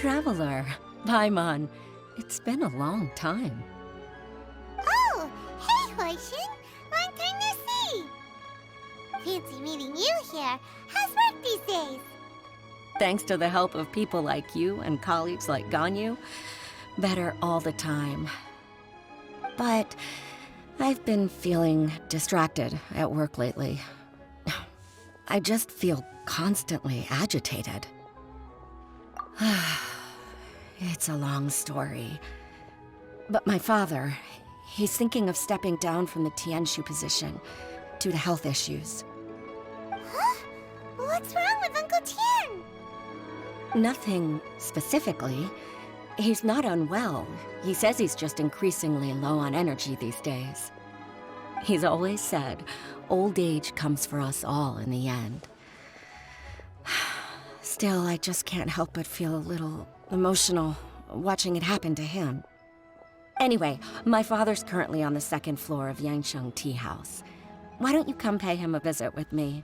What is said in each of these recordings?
traveler. Paimon. It's been a long time. Oh, hey, Hoishin. Long time no see. Fancy meeting you here. How's work these days? Thanks to the help of people like you and colleagues like Ganyu, better all the time. But I've been feeling distracted at work lately. I just feel constantly agitated. It's a long story. But my father, he's thinking of stepping down from the Tianshu position due to health issues. Huh? What's wrong with Uncle Tian? Nothing specifically. He's not unwell. He says he's just increasingly low on energy these days. He's always said, old age comes for us all in the end. Still, I just can't help but feel a little emotional watching it happen to him. Anyway, my father's currently on the second floor of Yangsheng Tea House. Why don't you come pay him a visit with me?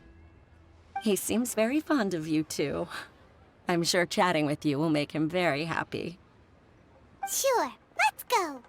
He seems very fond of you, too. I'm sure chatting with you will make him very happy. Sure, let's go.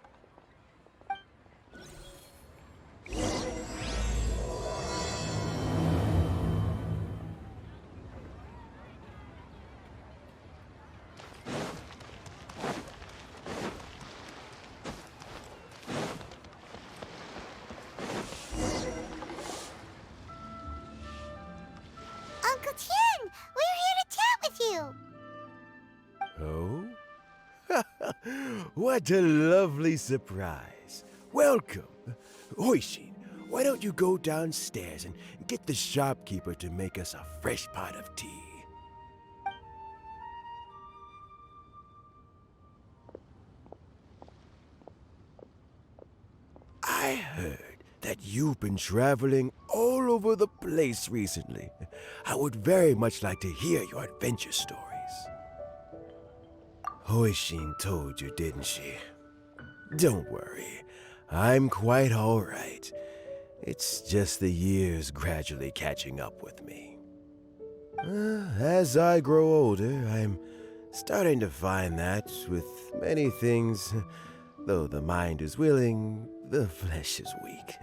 Uncle Tian, we're here to chat with you. Oh? What a lovely surprise. Welcome. Hoishin, why don't you go downstairs and get the shopkeeper to make us a fresh pot of tea? I heard that you've been traveling all over the place recently. I would very much like to hear your adventure stories. Hoishin told you, didn't she? Don't worry, I'm quite all right. It's just the years gradually catching up with me. As I grow older, I'm starting to find that with many things, though the mind is willing, the flesh is weak.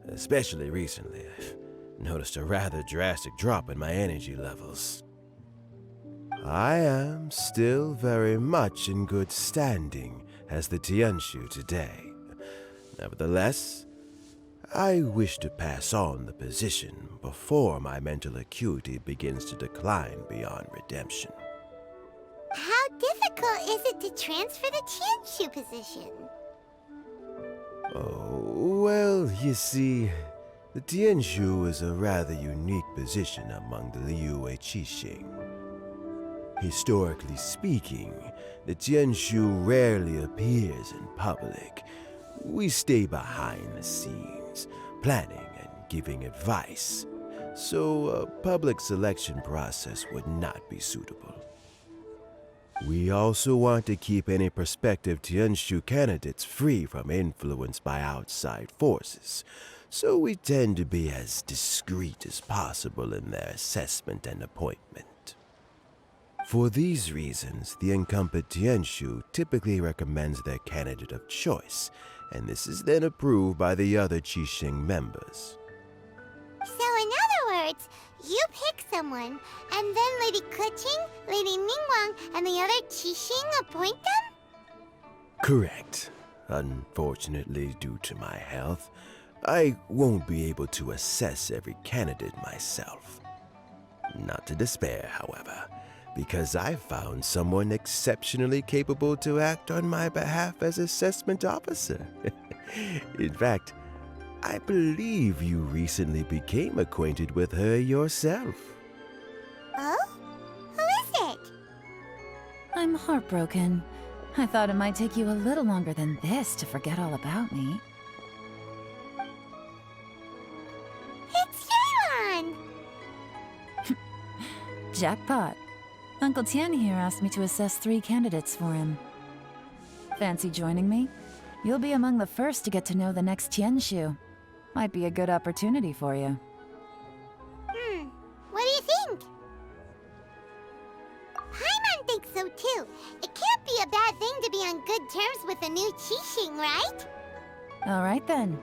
Especially recently, I've noticed a rather drastic drop in my energy levels. I am still very much in good standing as the Tianshu today. Nevertheless, I wish to pass on the position before my mental acuity begins to decline beyond redemption. How difficult is it to transfer the Tianshu position? Oh, well, you see, the Tianshu is a rather unique position among the Liyue Qixing. Historically speaking, the Tianshu rarely appears in public. We stay behind the scenes, planning and giving advice, so a public selection process would not be suitable. We also want to keep any prospective Tianshu candidates free from influence by outside forces, so we tend to be as discreet as possible in their assessment and appointment. For these reasons, the incumbent Tianshu typically recommends their candidate of choice, and this is then approved by the other Qixing members. So in other words, you pick someone, and then Lady Keqing, Lady Ningguang, and the other Qixing appoint them? Correct. Unfortunately, due to my health, I won't be able to assess every candidate myself. Not to despair, however, because I found someone exceptionally capable to act on my behalf as assessment officer. In fact, I believe you recently became acquainted with her yourself. Oh? Who is it? I'm heartbroken. I thought it might take you a little longer than this to forget all about me. It's Yelan! Jackpot. Uncle Tian here asked me to assess 3 candidates for him. Fancy joining me? You'll be among the first to get to know the next Tianshu. Might be a good opportunity for you. What do you think? Paimon thinks so too. terms with a new Qixing, right? All right then.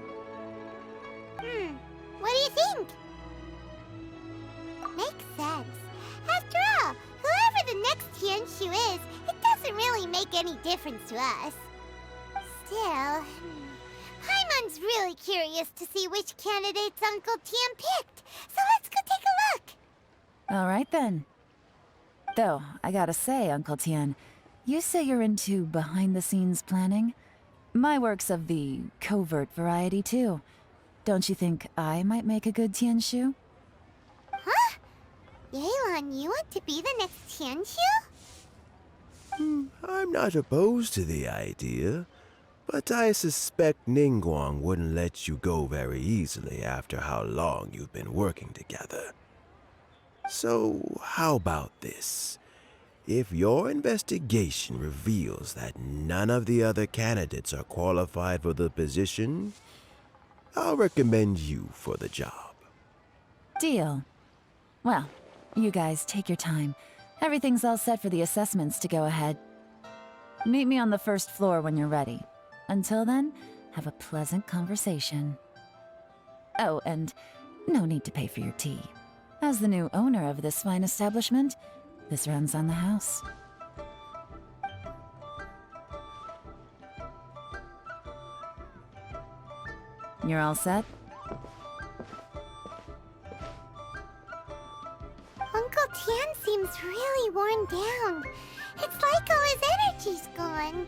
What do you think? Makes sense. After all, whoever the next Tianshu is, it doesn't really make any difference to us. Still, Paimon's really curious to see which candidates Uncle Tian picked, so let's go take a look. All right then. Though, I gotta say, Uncle Tian, you say you're into behind-the-scenes planning? My work's of the covert variety, too. Don't you think I might make a good Tianshu? Huh? Yelan, you want to be the next Tianshu? I'm not opposed to the idea, but I suspect Ningguang wouldn't let you go very easily after how long you've been working together. So, how about this? If your investigation reveals that none of the other candidates are qualified for the position, I'll recommend you for the job. Deal. Well, you guys take your time. Everything's all set for the assessments to go ahead. Meet me on the first floor when you're ready. Until then, have a pleasant conversation. Oh, and no need to pay for your tea. As the new owner of this fine establishment, this runs on the house. You're all set? Uncle Tian seems really worn down. It's like all his energy's gone.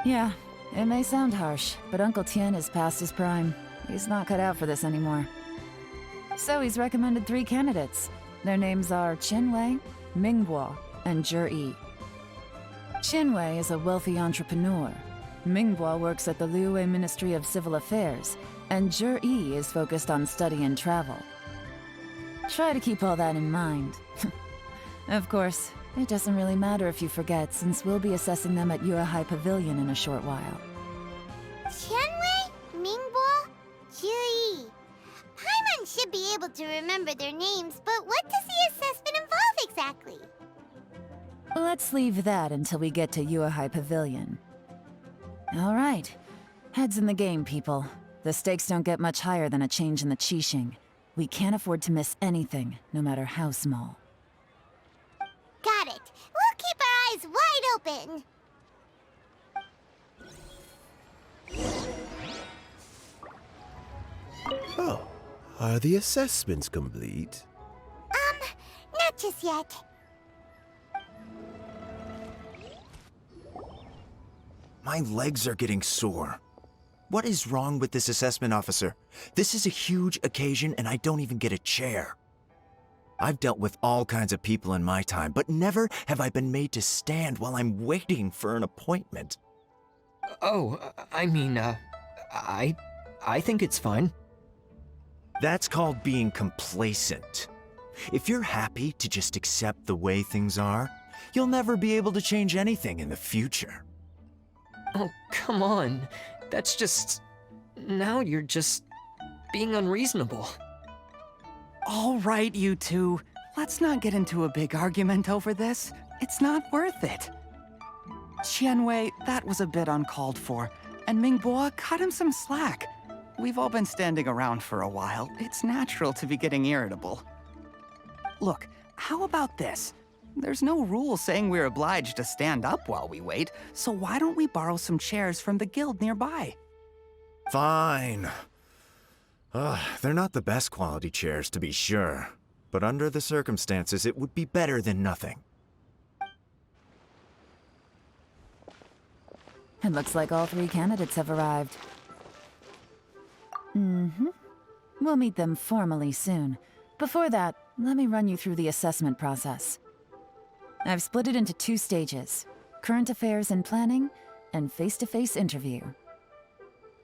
Yeah, it may sound harsh, but Uncle Tian is past his prime. He's not cut out for this anymore. So he's recommended 3 candidates. Their names are Qinwei, Mingguo, and Zhi. Qinwei is a wealthy entrepreneur. Mingguo works at the Liyue Ministry of Civil Affairs, and Zhi is focused on study and travel. Try to keep all that in mind. Of course, it doesn't really matter if you forget, since we'll be assessing them at Yuehai Pavilion in a short while. Qianwei, Mingguo, Zhi. Paimon should be able to remember their names, but what does the assessment involve exactly? Let's leave that until we get to Yuehai Pavilion. All right. Heads in the game, people. The stakes don't get much higher than a change in the Qixing. We can't afford to miss anything, no matter how small. Got it. We'll keep our eyes wide open. Oh, are the assessments complete? Not just yet. My legs are getting sore. What is wrong with this assessment officer? This is a huge occasion and I don't even get a chair. I've dealt with all kinds of people in my time, but never have I been made to stand while I'm waiting for an appointment. Oh, I mean, I think it's fine. That's called being complacent. If you're happy to just accept the way things are, you'll never be able to change anything in the future. Oh, come on. That's just... Now you're just being unreasonable. All right, you two. Let's not get into a big argument over this. It's not worth it. Qianwei, that was a bit uncalled for. And Mingguo, cut him some slack. We've all been standing around for a while. It's natural to be getting irritable. Look, how about this? There's no rule saying we're obliged to stand up while we wait, so why don't we borrow some chairs from the guild nearby? Fine. They're not the best quality chairs, to be sure. But under the circumstances, it would be better than nothing. It looks like all 3 candidates have arrived. We'll meet them formally soon. Before that, let me run you through the assessment process. I've split it into 2 stages: current affairs and planning, and face-to-face interview.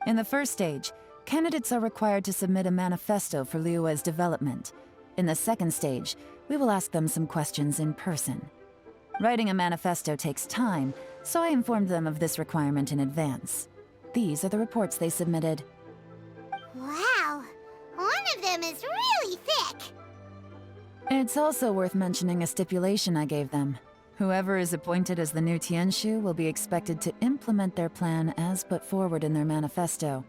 In the first stage, candidates are required to submit a manifesto for Liyue's development. In the second stage, we will ask them some questions in person. Writing a manifesto takes time, so I informed them of this requirement in advance. These are the reports they submitted. Wow. One of them is really thick. It's also worth mentioning a stipulation I gave them. Whoever is appointed as the new Tianshu will be expected to implement their plan as put forward in their manifesto.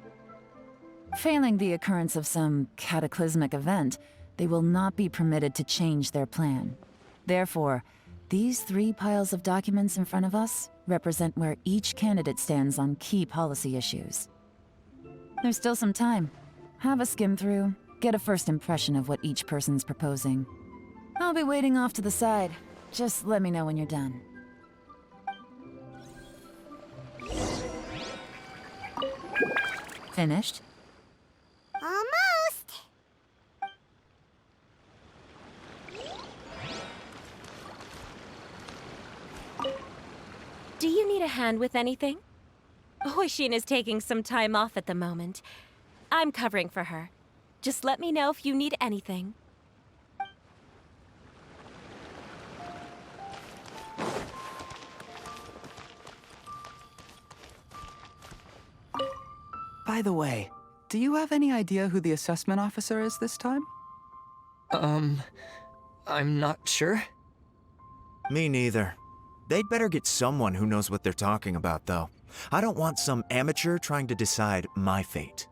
Failing the occurrence of some cataclysmic event, they will not be permitted to change their plan. Therefore, these 3 piles of documents in front of us represent where each candidate stands on key policy issues. There's still some time. Have a skim through, get a first impression of what each person's proposing. I'll be waiting off to the side. Just let me know when you're done. Finished? Almost. Do you need a hand with anything? Hoishin is taking some time off at the moment. I'm covering for her. Just let me know if you need anything. By the way, do you have any idea who the assessment officer is this time? I'm not sure. Me neither. They'd better get someone who knows what they're talking about, though. I don't want some amateur trying to decide my fate.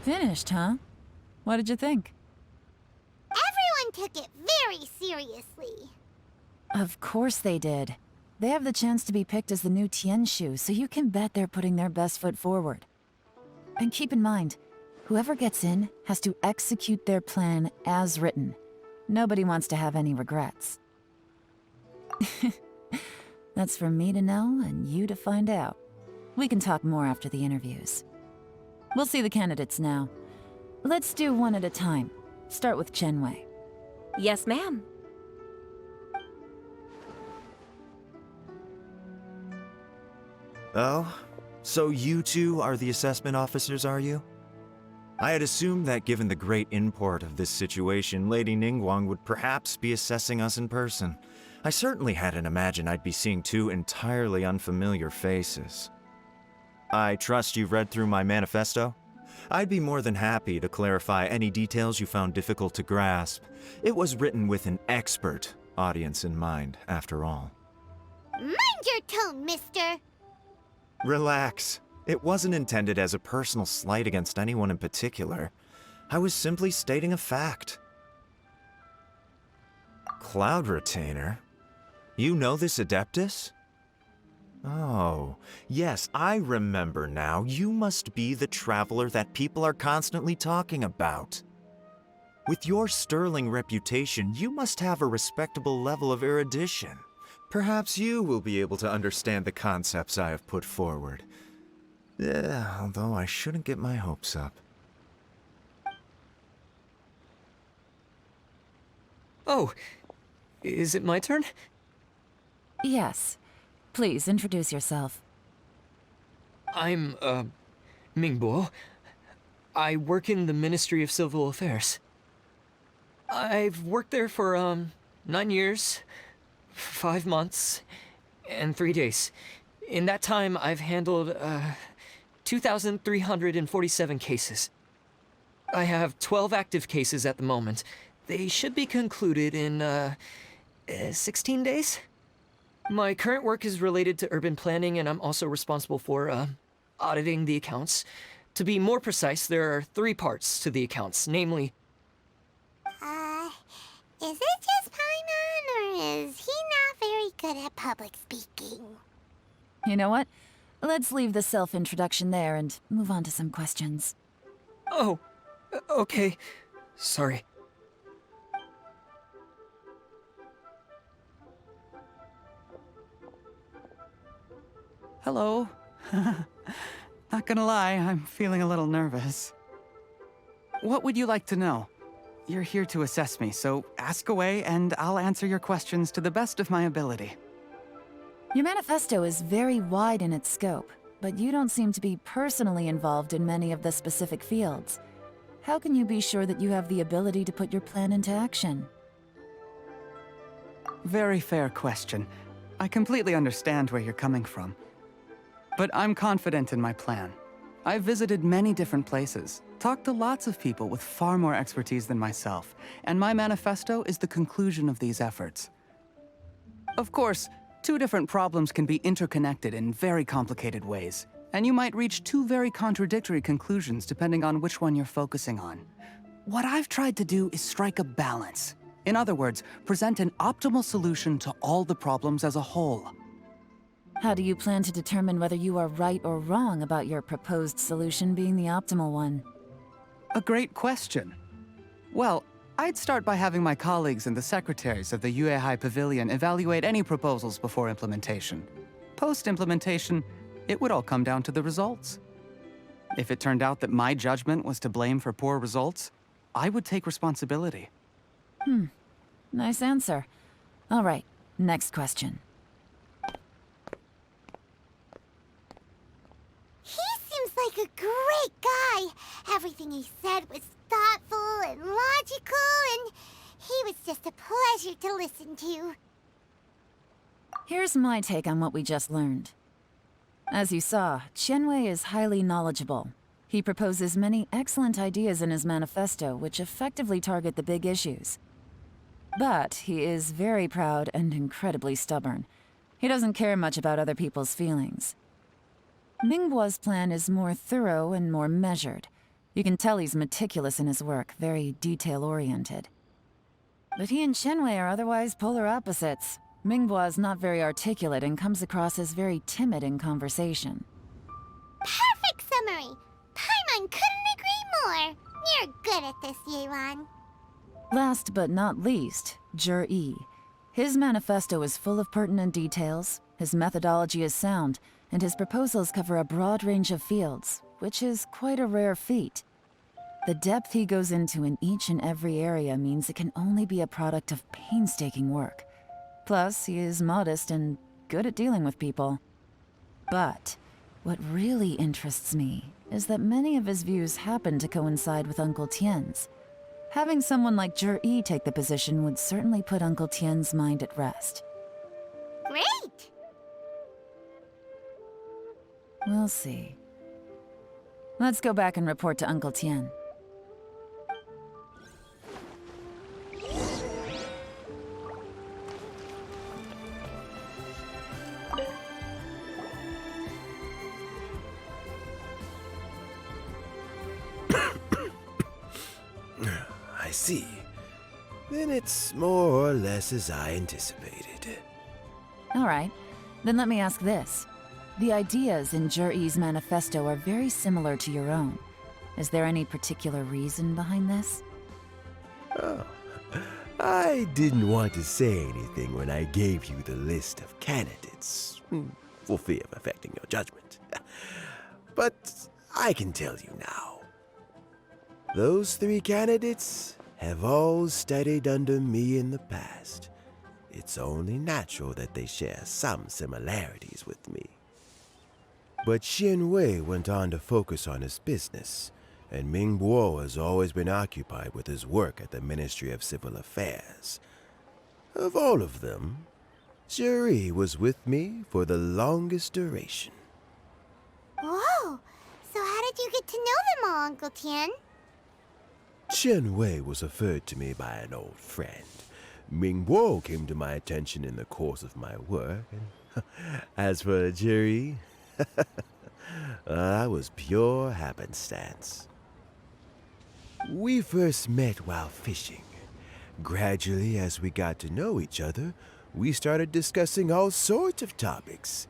Finished, huh? What did you think? Everyone took it very seriously. Of course they did. They have the chance to be picked as the new Tianshu, so you can bet they're putting their best foot forward. And keep in mind, whoever gets in has to execute their plan as written. Nobody wants to have any regrets. That's for me to know and you to find out. We can talk more after the interviews. We'll see the candidates now. Let's do one at a time. Start with Chenwei. Yes, ma'am. Oh? So you two are the assessment officers, are you? I had assumed that given the great import of this situation, Lady Ningguang would perhaps be assessing us in person. I certainly hadn't imagined I'd be seeing 2 entirely unfamiliar faces. I trust you've read through my manifesto? I'd be more than happy to clarify any details you found difficult to grasp. It was written with an expert audience in mind, after all. Mind your tone, mister. Relax. It wasn't intended as a personal slight against anyone in particular. I was simply stating a fact. Cloud Retainer? You know this Adeptus? Oh, yes, I remember now. You must be the traveler that people are constantly talking about. With your sterling reputation, you must have a respectable level of erudition. Perhaps you will be able to understand the concepts I have put forward. Although I shouldn't get my hopes up. Oh, is it my turn? Yes. Please introduce yourself. I'm, Mingbo. I work in the Ministry of Civil Affairs. I've worked there for, 9 years, 5 months, and 3 days. In that time, I've handled, 2,347 cases. I have 12 active cases at the moment. They should be concluded in, 16 days? My current work is related to urban planning, and I'm also responsible for, auditing the accounts. To be more precise, there are 3 parts to the accounts, namely... Is it just Paimon, or is he not very good at public speaking? You know what? Let's leave the self-introduction there and move on to some questions. Oh, okay. Sorry. Hello. Not gonna lie, I'm feeling a little nervous. What would you like to know? You're here to assess me, so ask away and I'll answer your questions to the best of my ability. Your manifesto is very wide in its scope, but you don't seem to be personally involved in many of the specific fields. How can you be sure that you have the ability to put your plan into action? Very fair question. I completely understand where you're coming from. But I'm confident in my plan. I've visited many different places, talked to lots of people with far more expertise than myself, and my manifesto is the conclusion of these efforts. Of course, two different problems can be interconnected in very complicated ways, and you might reach two very contradictory conclusions depending on which one you're focusing on. What I've tried to do is strike a balance. In other words, present an optimal solution to all the problems as a whole. How do you plan to determine whether you are right or wrong about your proposed solution being the optimal one? A great question. Well, I'd start by having my colleagues and the secretaries of the Yuehai Pavilion evaluate any proposals before implementation. Post-implementation, it would all come down to the results. If it turned out that my judgment was to blame for poor results, I would take responsibility. Nice answer. All right, next question. He seems like a great guy. Everything he said was thoughtful and logical, and he was just a pleasure to listen to. Here's my take on what we just learned. As you saw, Qianwei is highly knowledgeable. He proposes many excellent ideas in his manifesto which effectively target the big issues. But he is very proud and incredibly stubborn. He doesn't care much about other people's feelings. Mingbo's plan is more thorough and more measured. You can tell he's meticulous in his work, very detail-oriented. But he and Qianwei are otherwise polar opposites. Mingbo is not very articulate and comes across as very timid in conversation. Perfect summary! Paimon couldn't agree more! You're good at this, Yelan. Last but not least, Yi. His manifesto is full of pertinent details, his methodology is sound, and his proposals cover a broad range of fields, which is quite a rare feat. The depth he goes into in each and every area means it can only be a product of painstaking work. Plus, he is modest and good at dealing with people. But what really interests me is that many of his views happen to coincide with Uncle Tien's. Having someone like Yi take the position would certainly put Uncle Tien's mind at rest. Great! We'll see. Let's go back and report to Uncle Tien. I see. Then it's more or less as I anticipated. All right, then let me ask this. The ideas in Yi's manifesto are very similar to your own. Is there any particular reason behind this? Oh, I didn't want to say anything when I gave you the list of candidates, for fear of affecting your judgment. But I can tell you now. Those 3 candidates have all studied under me in the past. It's only natural that they share some similarities with me. But Qianwei went on to focus on his business, and Mingbo has always been occupied with his work at the Ministry of Civil Affairs. Of all of them, Yi was with me for the longest duration. Whoa! So how did you get to know them all, Uncle Tien? Qianwei was referred to me by an old friend. Mingbo came to my attention in the course of my work, and as for Yi, that was pure happenstance. We first met while fishing. Gradually, as we got to know each other, we started discussing all sorts of topics.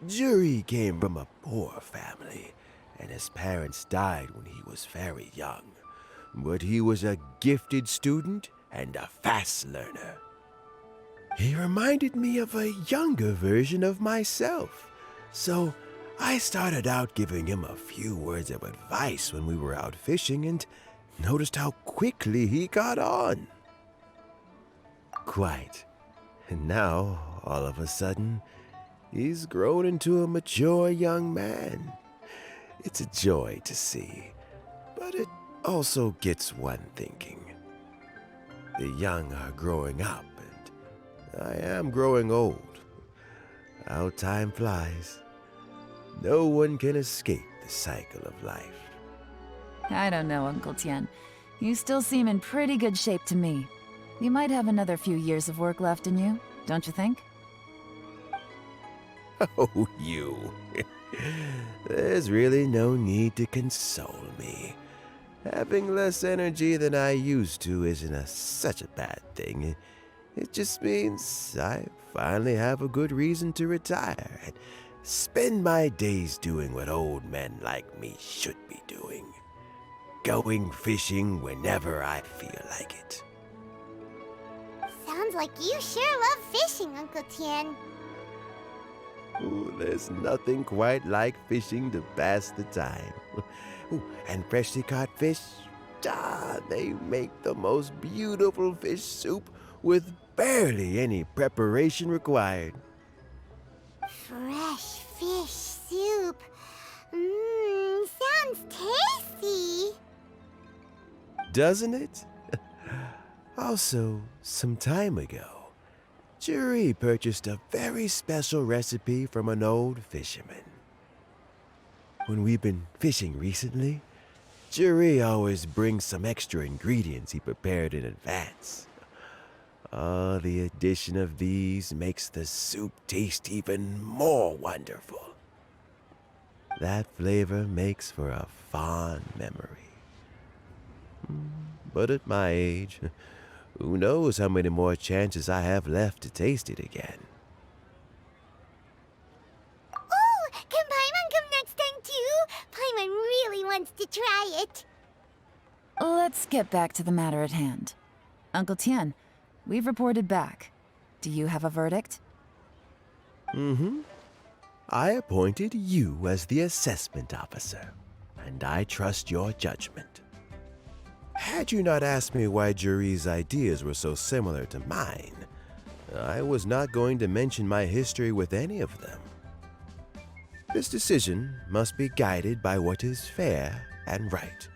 Yi came from a poor family, and his parents died when he was very young. But he was a gifted student and a fast learner. He reminded me of a younger version of myself. So I started out giving him a few words of advice when we were out fishing and noticed how quickly he got on. Quite. And now, all of a sudden, he's grown into a mature young man. It's a joy to see, but it also gets one thinking. The young are growing up, and I am growing old. How time flies. No one can escape the cycle of life. I don't know, Uncle Tian. You still seem in pretty good shape to me. You might have another few years of work left in you, don't you think? Oh, you. There's really no need to console me. Having less energy than I used to isn't such a bad thing. It just means I finally have a good reason to retire and spend my days doing what old men like me should be doing. Going fishing whenever I feel like it. Sounds like you sure love fishing, Uncle Tian. Ooh, there's nothing quite like fishing to pass the time. Ooh, and freshly caught fish, they make the most beautiful fish soup with barely any preparation required. Fresh fish soup. Sounds tasty. Doesn't it? Also, some time ago, Jury purchased a very special recipe from an old fisherman. When we've been fishing recently, Jury always brings some extra ingredients he prepared in advance. The addition of these makes the soup taste even more wonderful. That flavor makes for a fond memory. But at my age, who knows how many more chances I have left to taste it again. Oh, can Paimon come next time too? Paimon really wants to try it. Let's get back to the matter at hand. Uncle Tian, we've reported back. Do you have a verdict? I appointed you as the assessment officer, and I trust your judgment. Had you not asked me why Jury's ideas were so similar to mine, I was not going to mention my history with any of them. This decision must be guided by what is fair and right.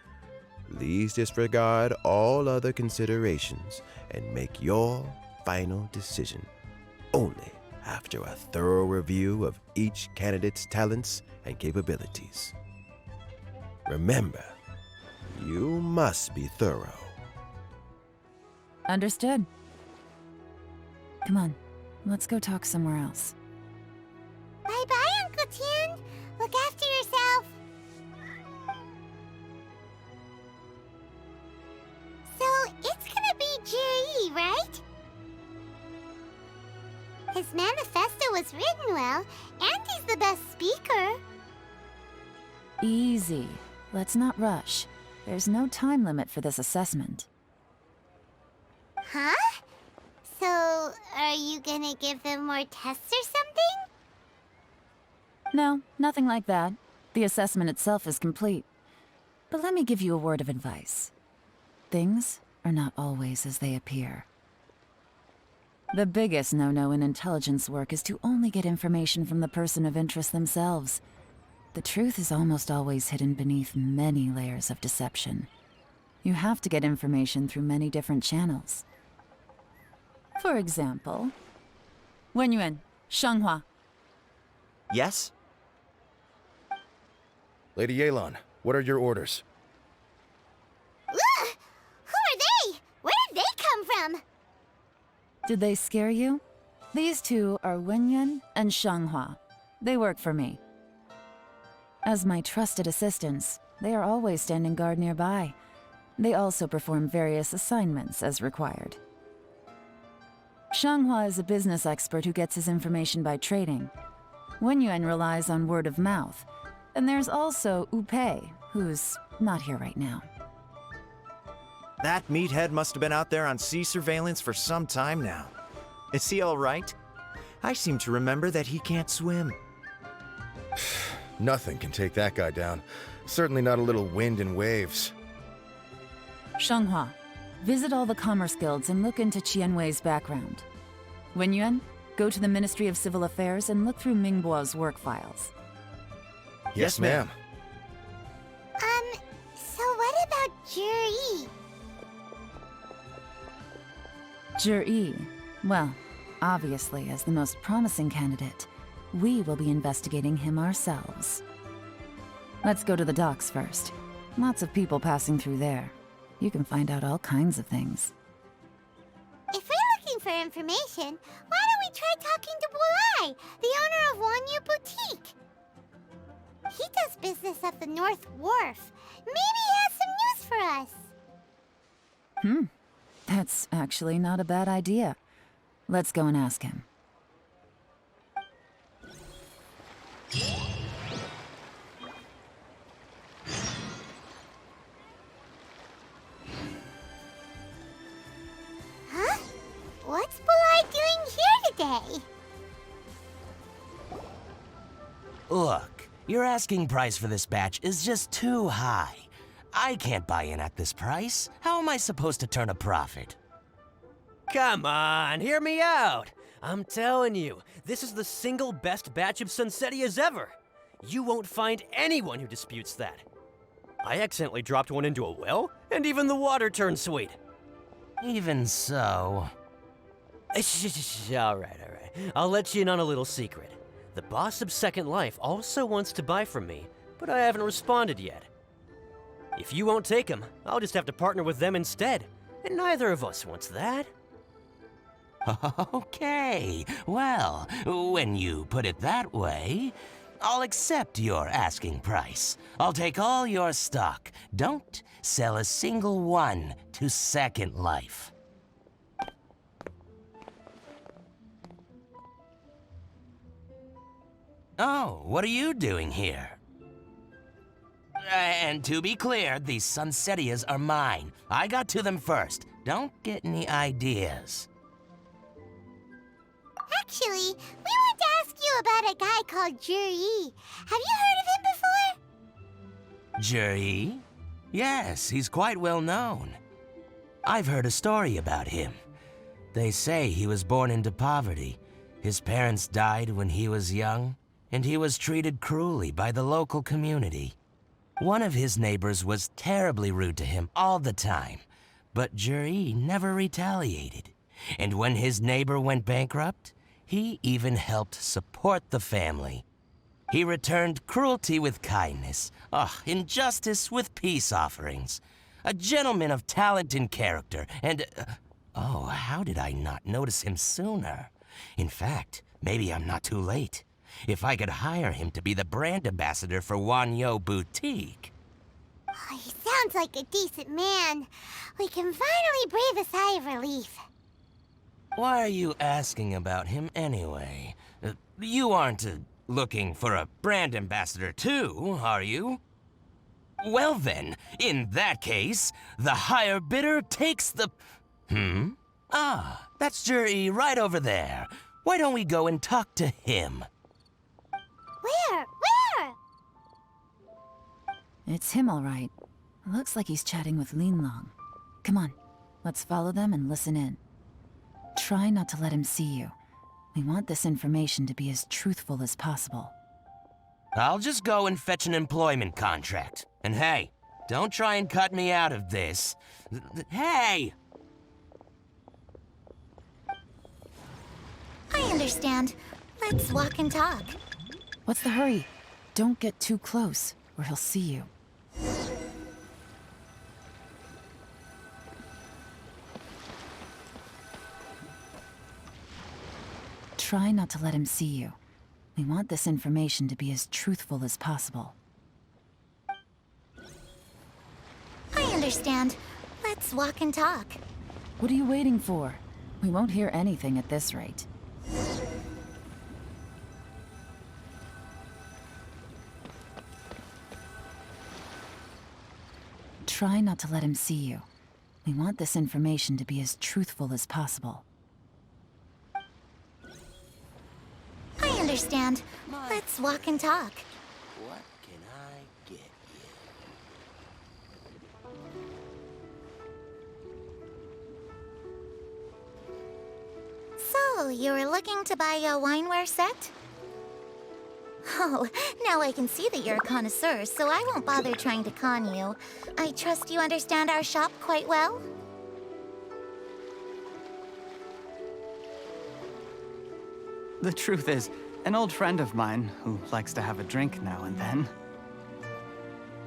Please disregard all other considerations and make your final decision only after a thorough review of each candidate's talents and capabilities. Remember, you must be thorough. Understood. Come on, let's go talk somewhere else. Bye-bye, Uncle Tian. Look after yourself. So, it's gonna be Jury, right? His manifesto was written well, and he's the best speaker. Easy. Let's not rush. There's no time limit for this assessment. Huh? So, are you gonna give them more tests or something? No, nothing like that. The assessment itself is complete. But let me give you a word of advice. Things are not always as they appear. The biggest no-no in intelligence work is to only get information from the person of interest themselves. The truth is almost always hidden beneath many layers of deception. You have to get information through many different channels. For example, Wenyuan, Shanghua. Yes? Lady Yelan, what are your orders? Ugh! Who are they? Where did they come from? Did they scare you? These two are Wenyuan and Shanghua. They work for me. As my trusted assistants, they are always standing guard nearby. They also perform various assignments as required. Shanghua is a business expert who gets his information by trading. Wenyuan relies on word of mouth. And there's also Upei, who's not here right now. That meathead must have been out there on sea surveillance for some time now. Is he all right? I seem to remember that he can't swim. Nothing can take that guy down. Certainly not a little wind and waves. Shanghua, visit all the commerce guilds and look into Qianwei's background. Wenyuan, go to the Ministry of Civil Affairs and look through Mingbo's work files. Yes, ma'am. So what about Juri? Zhi, well, obviously as the most promising candidate, we will be investigating him ourselves. Let's go to the docks first. Lots of people passing through there. You can find out all kinds of things. If we're looking for information, why don't we try talking to Bulai, the owner of Wanyu Boutique? He does business at the North Wharf. Maybe he has some news for us. That's actually not a bad idea. Let's go and ask him. Huh? What's Bulai doing here today? Look, your asking price for this batch is just too high. I can't buy in at this price. How am I supposed to turn a profit? Come on, hear me out. I'm telling you, this is the single best batch of Sunsetias ever. You won't find anyone who disputes that. I accidentally dropped one into a well, and even the water turned sweet. Even so... All right. I'll let you in on a little secret. The boss of Second Life also wants to buy from me, but I haven't responded yet. If you won't take him, I'll just have to partner with them instead, and neither of us wants that. Okay, well, when you put it that way, I'll accept your asking price. I'll take all your stock. Don't sell a single one to Second Life. Oh, what are you doing here? And to be clear, these Sunsetias are mine. I got to them first. Don't get any ideas. Actually, we want to ask you about a guy called Juri. Have you heard of him before? Juri? Yes, he's quite well known. I've heard a story about him. They say he was born into poverty. His parents died when he was young, and he was treated cruelly by the local community. One of his neighbors was terribly rude to him all the time, but Juri never retaliated. And when his neighbor went bankrupt, he even helped support the family. He returned cruelty with kindness, injustice with peace offerings. A gentleman of talent and character, and... oh, how did I not notice him sooner? In fact, maybe I'm not too late. If I could hire him to be the brand ambassador for Wanyu Boutique. Oh, he sounds like a decent man. We can finally breathe a sigh of relief. Why are you asking about him anyway? You aren't looking for a brand ambassador too, are you? Well then, in that case, the higher bidder takes the... Ah, that's Juri right over there. Why don't we go and talk to him? Where? It's him, all right. Looks like he's chatting with Linlong. Come on, let's follow them and listen in. Try not to let him see you. We want this information to be as truthful as possible. I'll just go and fetch an employment contract. And hey, don't try and cut me out of this. Hey! I understand. Let's walk and talk. What's the hurry? Don't get too close, or he'll see you. Try not to let him see you. We want this information to be as truthful as possible. I understand. Let's walk and talk. What are you waiting for? We won't hear anything at this rate. Try not to let him see you. We want this information to be as truthful as possible. understand. Let's walk and talk. What can I get you? So, you were looking to buy a wineware set? Oh, now I can see that you're a connoisseur, so I won't bother trying to con you. I trust you understand our shop quite well? The truth is, an old friend of mine who likes to have a drink now and then.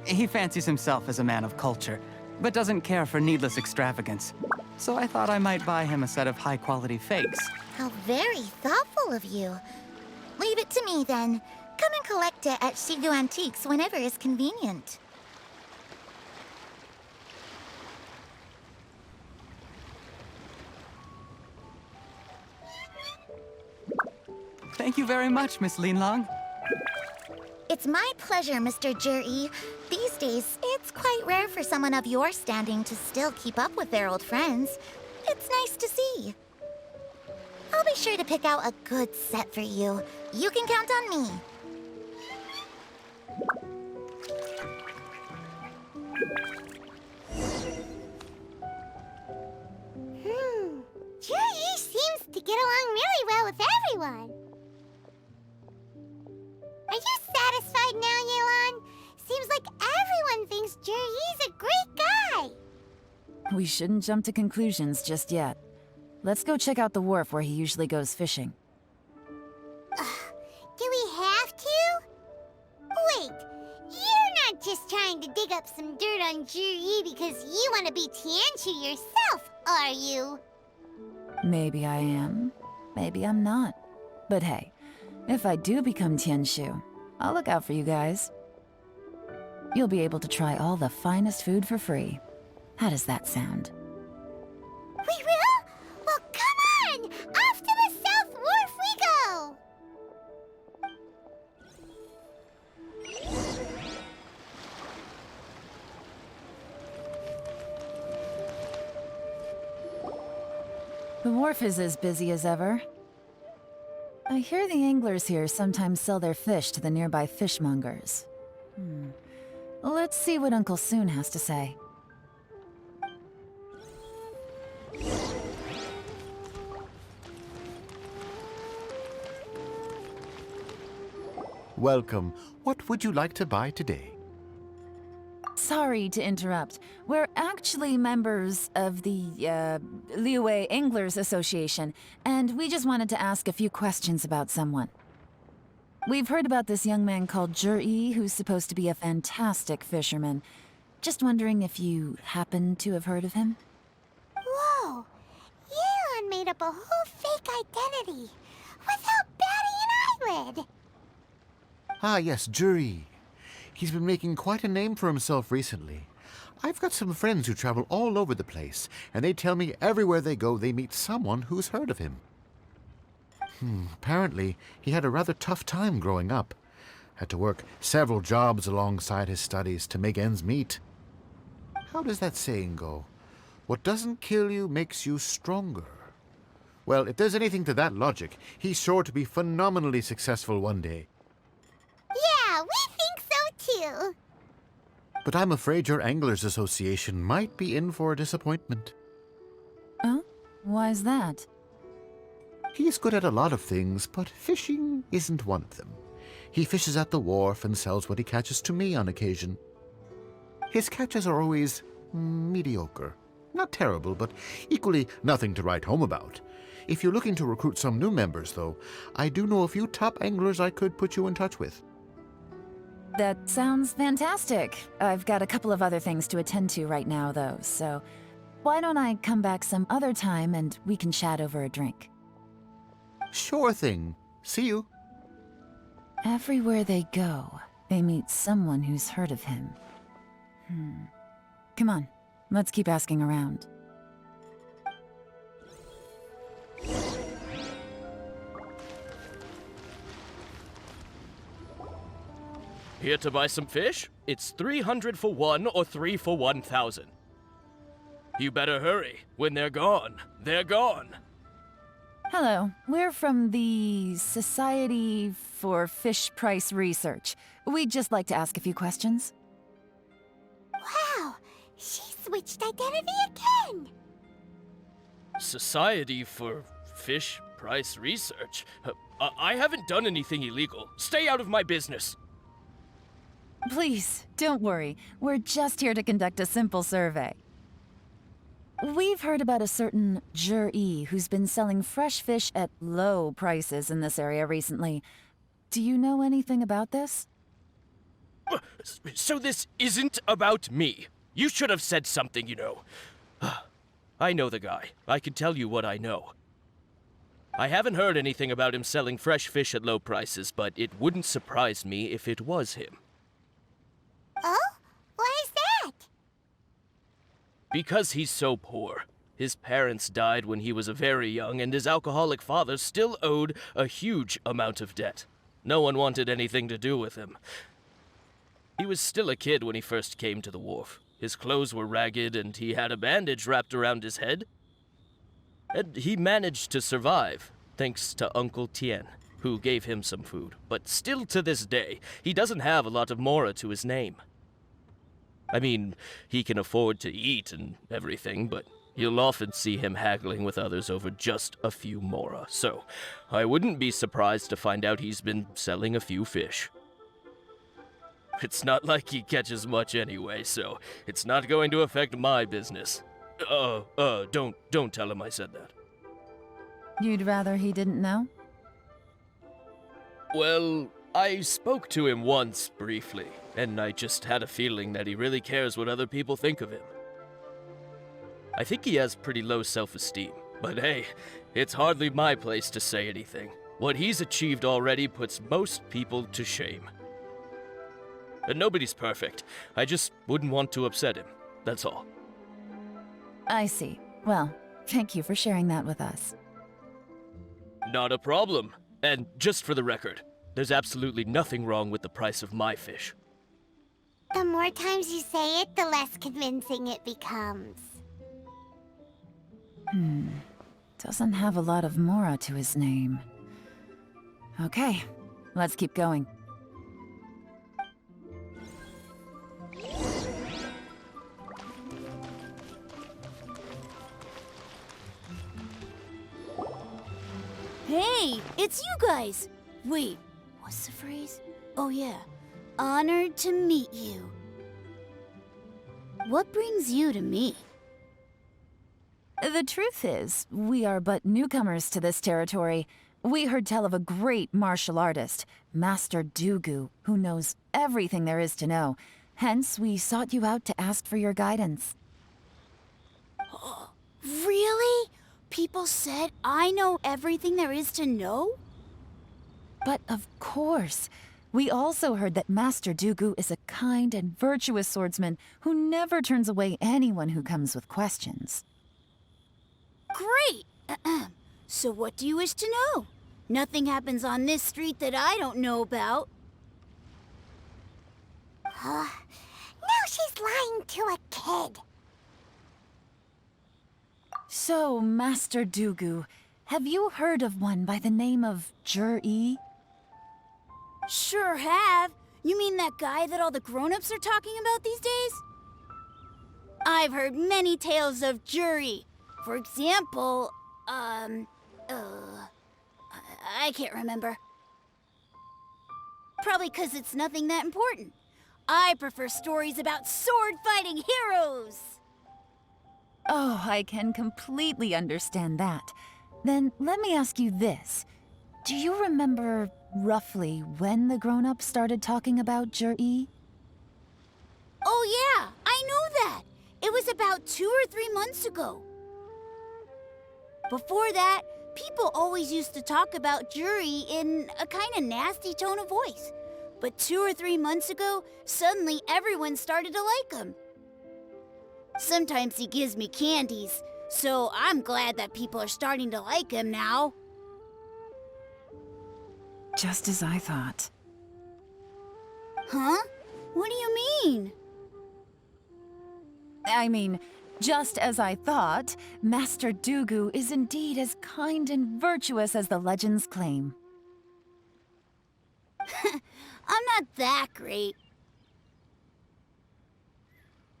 He fancies himself as a man of culture, but doesn't care for needless extravagance. So I thought I might buy him a set of high-quality fakes. How very thoughtful of you. Leave it to me, then. Come and collect it at Shigu Antiques whenever is convenient. Thank you very much, Miss Linlong. It's my pleasure, Mr. Juri. These days, it's quite rare for someone of your standing to still keep up with their old friends. It's nice to see. I'll be sure to pick out a good set for you. You can count on me. Juri seems to get along really well with everyone. Are you satisfied now, Yelan? Seems like everyone thinks Juri's a great guy. We shouldn't jump to conclusions just yet. Let's go check out the wharf where he usually goes fishing. Do we have to? Wait, you're not just trying to dig up some dirt on Juri because you want to be Tianshu yourself, are you? Maybe I am, maybe I'm not. But hey, if I do become Tianshu, I'll look out for you guys. You'll be able to try all the finest food for free. How does that sound? We will? Well, come on! Off to the South Wharf we go! The wharf is as busy as ever. I hear the anglers here sometimes sell their fish to the nearby fishmongers. Let's see what Uncle Soon has to say. Welcome. What would you like to buy today? Sorry to interrupt. We're actually members of the, Liyue Anglers Association, and we just wanted to ask a few questions about someone. We've heard about this young man called Juri, who's supposed to be a fantastic fisherman. Just wondering if you happen to have heard of him? Whoa! Yelan made up a whole fake identity without batting an eyelid! Ah, yes, Juri. He's been making quite a name for himself recently. I've got some friends who travel all over the place, and they tell me everywhere they go they meet someone who's heard of him. Apparently, he had a rather tough time growing up. Had to work several jobs alongside his studies to make ends meet. How does that saying go? What doesn't kill you makes you stronger. Well, if there's anything to that logic, he's sure to be phenomenally successful one day. Yeah, we think so too! But I'm afraid your Anglers Association might be in for a disappointment. Oh? Why's that? He's good at a lot of things, but fishing isn't one of them. He fishes at the wharf and sells what he catches to me on occasion. His catches are always mediocre. Not terrible, but equally nothing to write home about. If you're looking to recruit some new members, though, I do know a few top anglers I could put you in touch with. That sounds fantastic. I've got a couple of other things to attend to right now, though, so why don't I come back some other time and we can chat over a drink? Sure thing. See you. Everywhere they go, they meet someone who's heard of him. Come on, let's keep asking around. Here to buy some fish? It's 300 for one or 3 for 1,000. You better hurry. When they're gone, they're gone. Hello, we're from the Society for Fish Price Research. We'd just like to ask a few questions. Wow, she switched identity again! Society for Fish Price Research? I haven't done anything illegal. Stay out of my business. Please, don't worry. We're just here to conduct a simple survey. We've heard about a certain Giraffe who's been selling fresh fish at low prices in this area recently. Do you know anything about this? So this isn't about me. You should have said something, you know. I know the guy. I can tell you what I know. I haven't heard anything about him selling fresh fish at low prices, but it wouldn't surprise me if it was him. Oh? Why is that? Because he's so poor. His parents died when he was very young, and his alcoholic father still owed a huge amount of debt. No one wanted anything to do with him. He was still a kid when he first came to the wharf. His clothes were ragged, and he had a bandage wrapped around his head. And he managed to survive, thanks to Uncle Tien, who gave him some food. But still to this day, he doesn't have a lot of mora to his name. I mean, he can afford to eat and everything, but you'll often see him haggling with others over just a few mora. So, I wouldn't be surprised to find out he's been selling a few fish. It's not like he catches much anyway, so it's not going to affect my business. Don't tell him I said that. You'd rather he didn't know? Well, I spoke to him once, briefly, and I just had a feeling that he really cares what other people think of him. I think he has pretty low self-esteem, but hey, it's hardly my place to say anything. What he's achieved already puts most people to shame. And nobody's perfect. I just wouldn't want to upset him, that's all. I see. Well, thank you for sharing that with us. Not a problem. And just for the record, there's absolutely nothing wrong with the price of my fish. The more times you say it, the less convincing it becomes. Doesn't have a lot of mora to his name. Okay, let's keep going. Hey, it's you guys! Wait, what's the phrase? Oh yeah, honored to meet you. What brings you to me? The truth is, we are but newcomers to this territory. We heard tell of a great martial artist, Master Dugu, who knows everything there is to know. Hence, we sought you out to ask for your guidance. Really? People said I know everything there is to know? But of course. We also heard that Master Dugu is a kind and virtuous swordsman who never turns away anyone who comes with questions. Great! So what do you wish to know? Nothing happens on this street that I don't know about. Now she's lying to a kid. So, Master Dugu, have you heard of one by the name of Giraffe? Sure have. You mean that guy that all the grown-ups are talking about these days? I've heard many tales of Giraffe. For example, I can't remember. Probably 'cause it's nothing that important. I prefer stories about sword-fighting heroes. Oh, I can completely understand that. Then let me ask you this. Do you remember roughly when the grown-ups started talking about Giraffe? Oh yeah, I know that. It was about 2 or 3 months ago. Before that, people always used to talk about Giraffe in a kind of nasty tone of voice. But 2 or 3 months ago, suddenly everyone started to like him. Sometimes he gives me candies, so I'm glad that people are starting to like him now. Just as I thought. Huh? What do you mean? I mean, Just as I thought, Master Dugu is indeed as kind and virtuous as the legends claim. I'm not that great.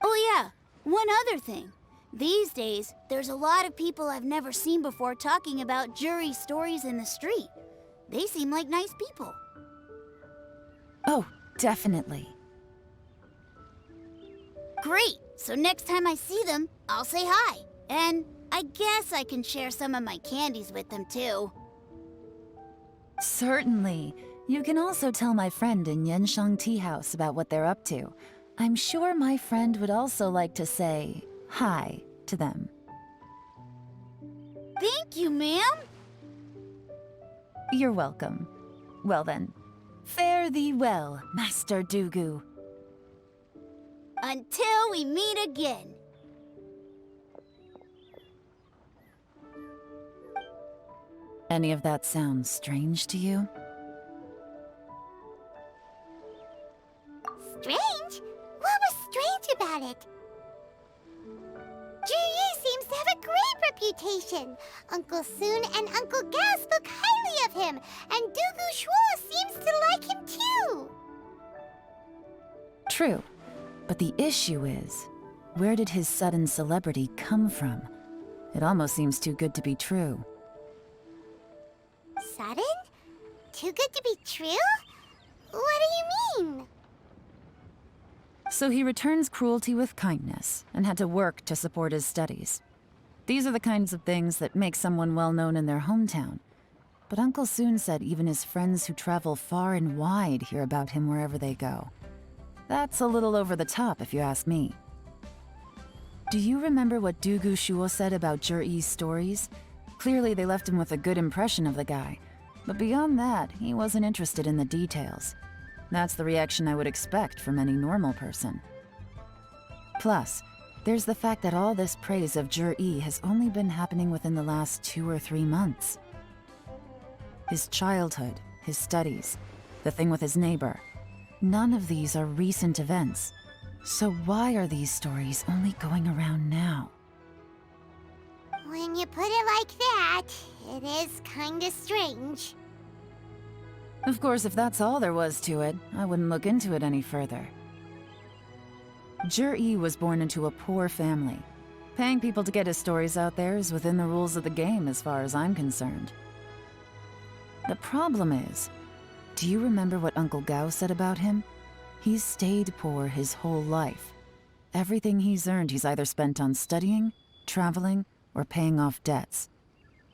Oh yeah, one other thing. These days, there's a lot of people I've never seen before talking about jury stories in the street. They seem like nice people. Oh, definitely. Great! So next time I see them, I'll say hi. And I guess I can share some of my candies with them too. Certainly. You can also tell my friend in Yenshang Tea House about what they're up to. I'm sure my friend would also like to say hi to them. Thank you, ma'am! You're welcome. Well then, fare thee well, Master Dugu. Until we meet again. Any of that sound strange to you? Strange? What was strange about it? Jiryu seems to have a great reputation. Uncle Soon and Uncle Gao spoke highly of him, and Dugu Shuo seems to like him too. True. But the issue is, where did his sudden celebrity come from? It almost seems too good to be true. Sudden? Too good to be true? What do you mean? So he returns cruelty with kindness, and had to work to support his studies. These are the kinds of things that make someone well known in their hometown. But Uncle Soon said even his friends who travel far and wide hear about him wherever they go. That's a little over the top, if you ask me. Do you remember what Dugu Shuo said about Jur'i's stories? Clearly they left him with a good impression of the guy. But beyond that, he wasn't interested in the details. That's the reaction I would expect from any normal person. Plus, there's the fact that all this praise of Jur'i has only been happening within the last 2 or 3 months. His childhood, his studies, the thing with his neighbor. None of these are recent events. So why are these stories only going around now? When you put it like that, it is kinda strange. Of course, if that's all there was to it, I wouldn't look into it any further. Jur'i was born into a poor family. Paying people to get his stories out there is within the rules of the game as far as I'm concerned. The problem is, do you remember what Uncle Gao said about him? He's stayed poor his whole life. Everything he's earned he's either spent on studying, traveling, or paying off debts.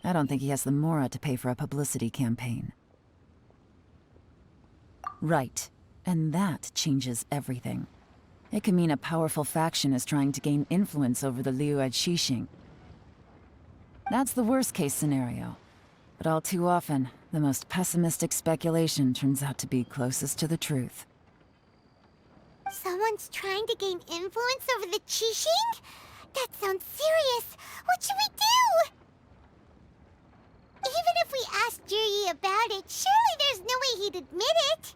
I don't think he has the mora to pay for a publicity campaign. Right, and that changes everything. It can mean a powerful faction is trying to gain influence over the Liu Xixing. That's the worst-case scenario. But all too often, the most pessimistic speculation turns out to be closest to the truth. Someone's trying to gain influence over the Qixing? That sounds serious. What should we do? Even if we asked Jiryu about it, surely there's no way he'd admit it.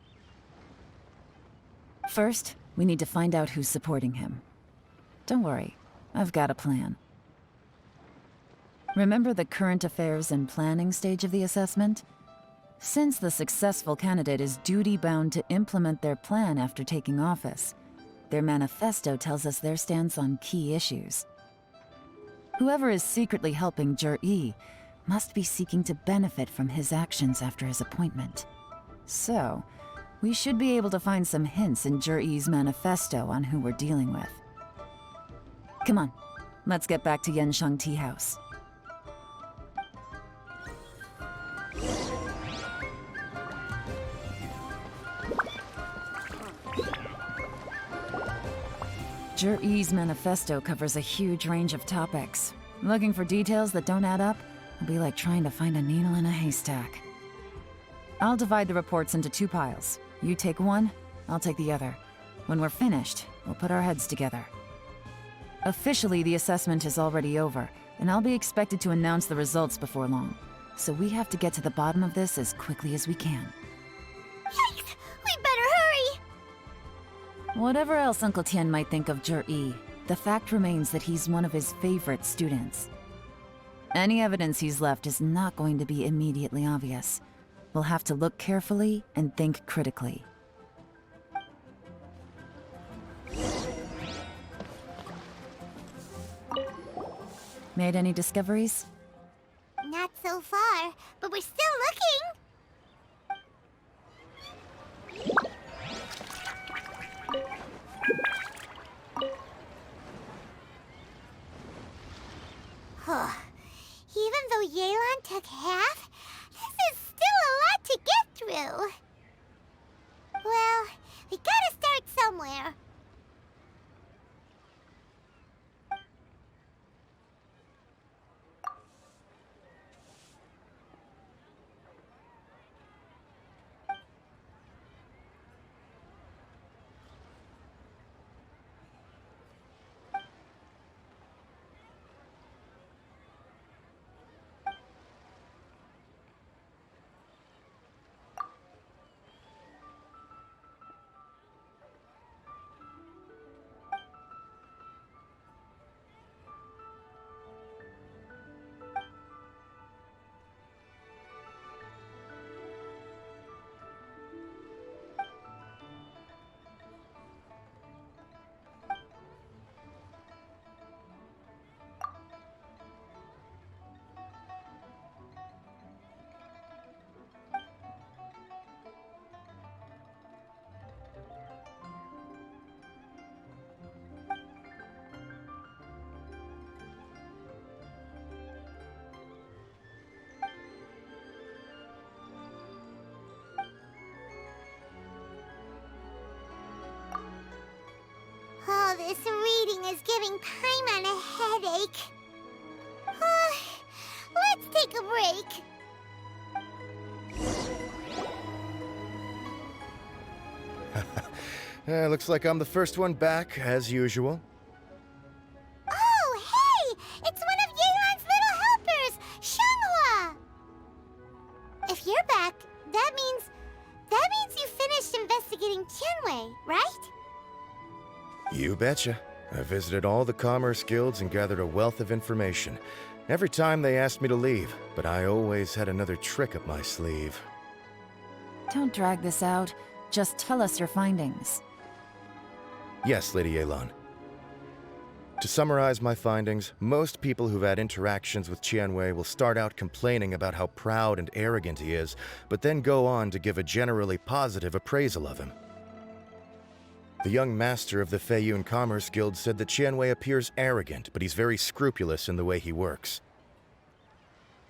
First, we need to find out who's supporting him. Don't worry, I've got a plan. Remember the current affairs and planning stage of the assessment? Since the successful candidate is duty-bound to implement their plan after taking office, their manifesto tells us their stance on key issues. Whoever is secretly helping Jur'i must be seeking to benefit from his actions after his appointment. So, we should be able to find some hints in Jur'i's manifesto on who we're dealing with. Come on, let's get back to Yenshang Tea House. Jur'i's manifesto covers a huge range of topics. Looking for details that don't add up will be like trying to find a needle in a haystack. I'll divide the reports into 2 piles. You take one, I'll take the other. When we're finished, we'll put our heads together. Officially, the assessment is already over, and I'll be expected to announce the results before long. So we have to get to the bottom of this as quickly as we can. Yikes! We better hurry! Whatever else Uncle Tian might think of Jur'i, the fact remains that he's one of his favorite students. Any evidence he's left is not going to be immediately obvious. We'll have to look carefully and think critically. Made any discoveries? Not so far, but we're still looking. Even though Yelan took half, this is still a lot to get through. Well, we gotta start somewhere. Oh, this reading is giving Paimon a headache. Let's take a break. Looks like I'm the first one back, as usual. Oh, hey! It's one of Yelan's little helpers, Xianghua! If you're back, that means you finished investigating Tianwei, right? You betcha. I visited all the commerce guilds and gathered a wealth of information. Every time they asked me to leave, but I always had another trick up my sleeve. Don't drag this out. Just tell us your findings. Yes, Lady Yelan. To summarize my findings, most people who've had interactions with Tianwei will start out complaining about how proud and arrogant he is, but then go on to give a generally positive appraisal of him. The young master of the Feiyun Commerce Guild said that Tianwei appears arrogant, but he's very scrupulous in the way he works.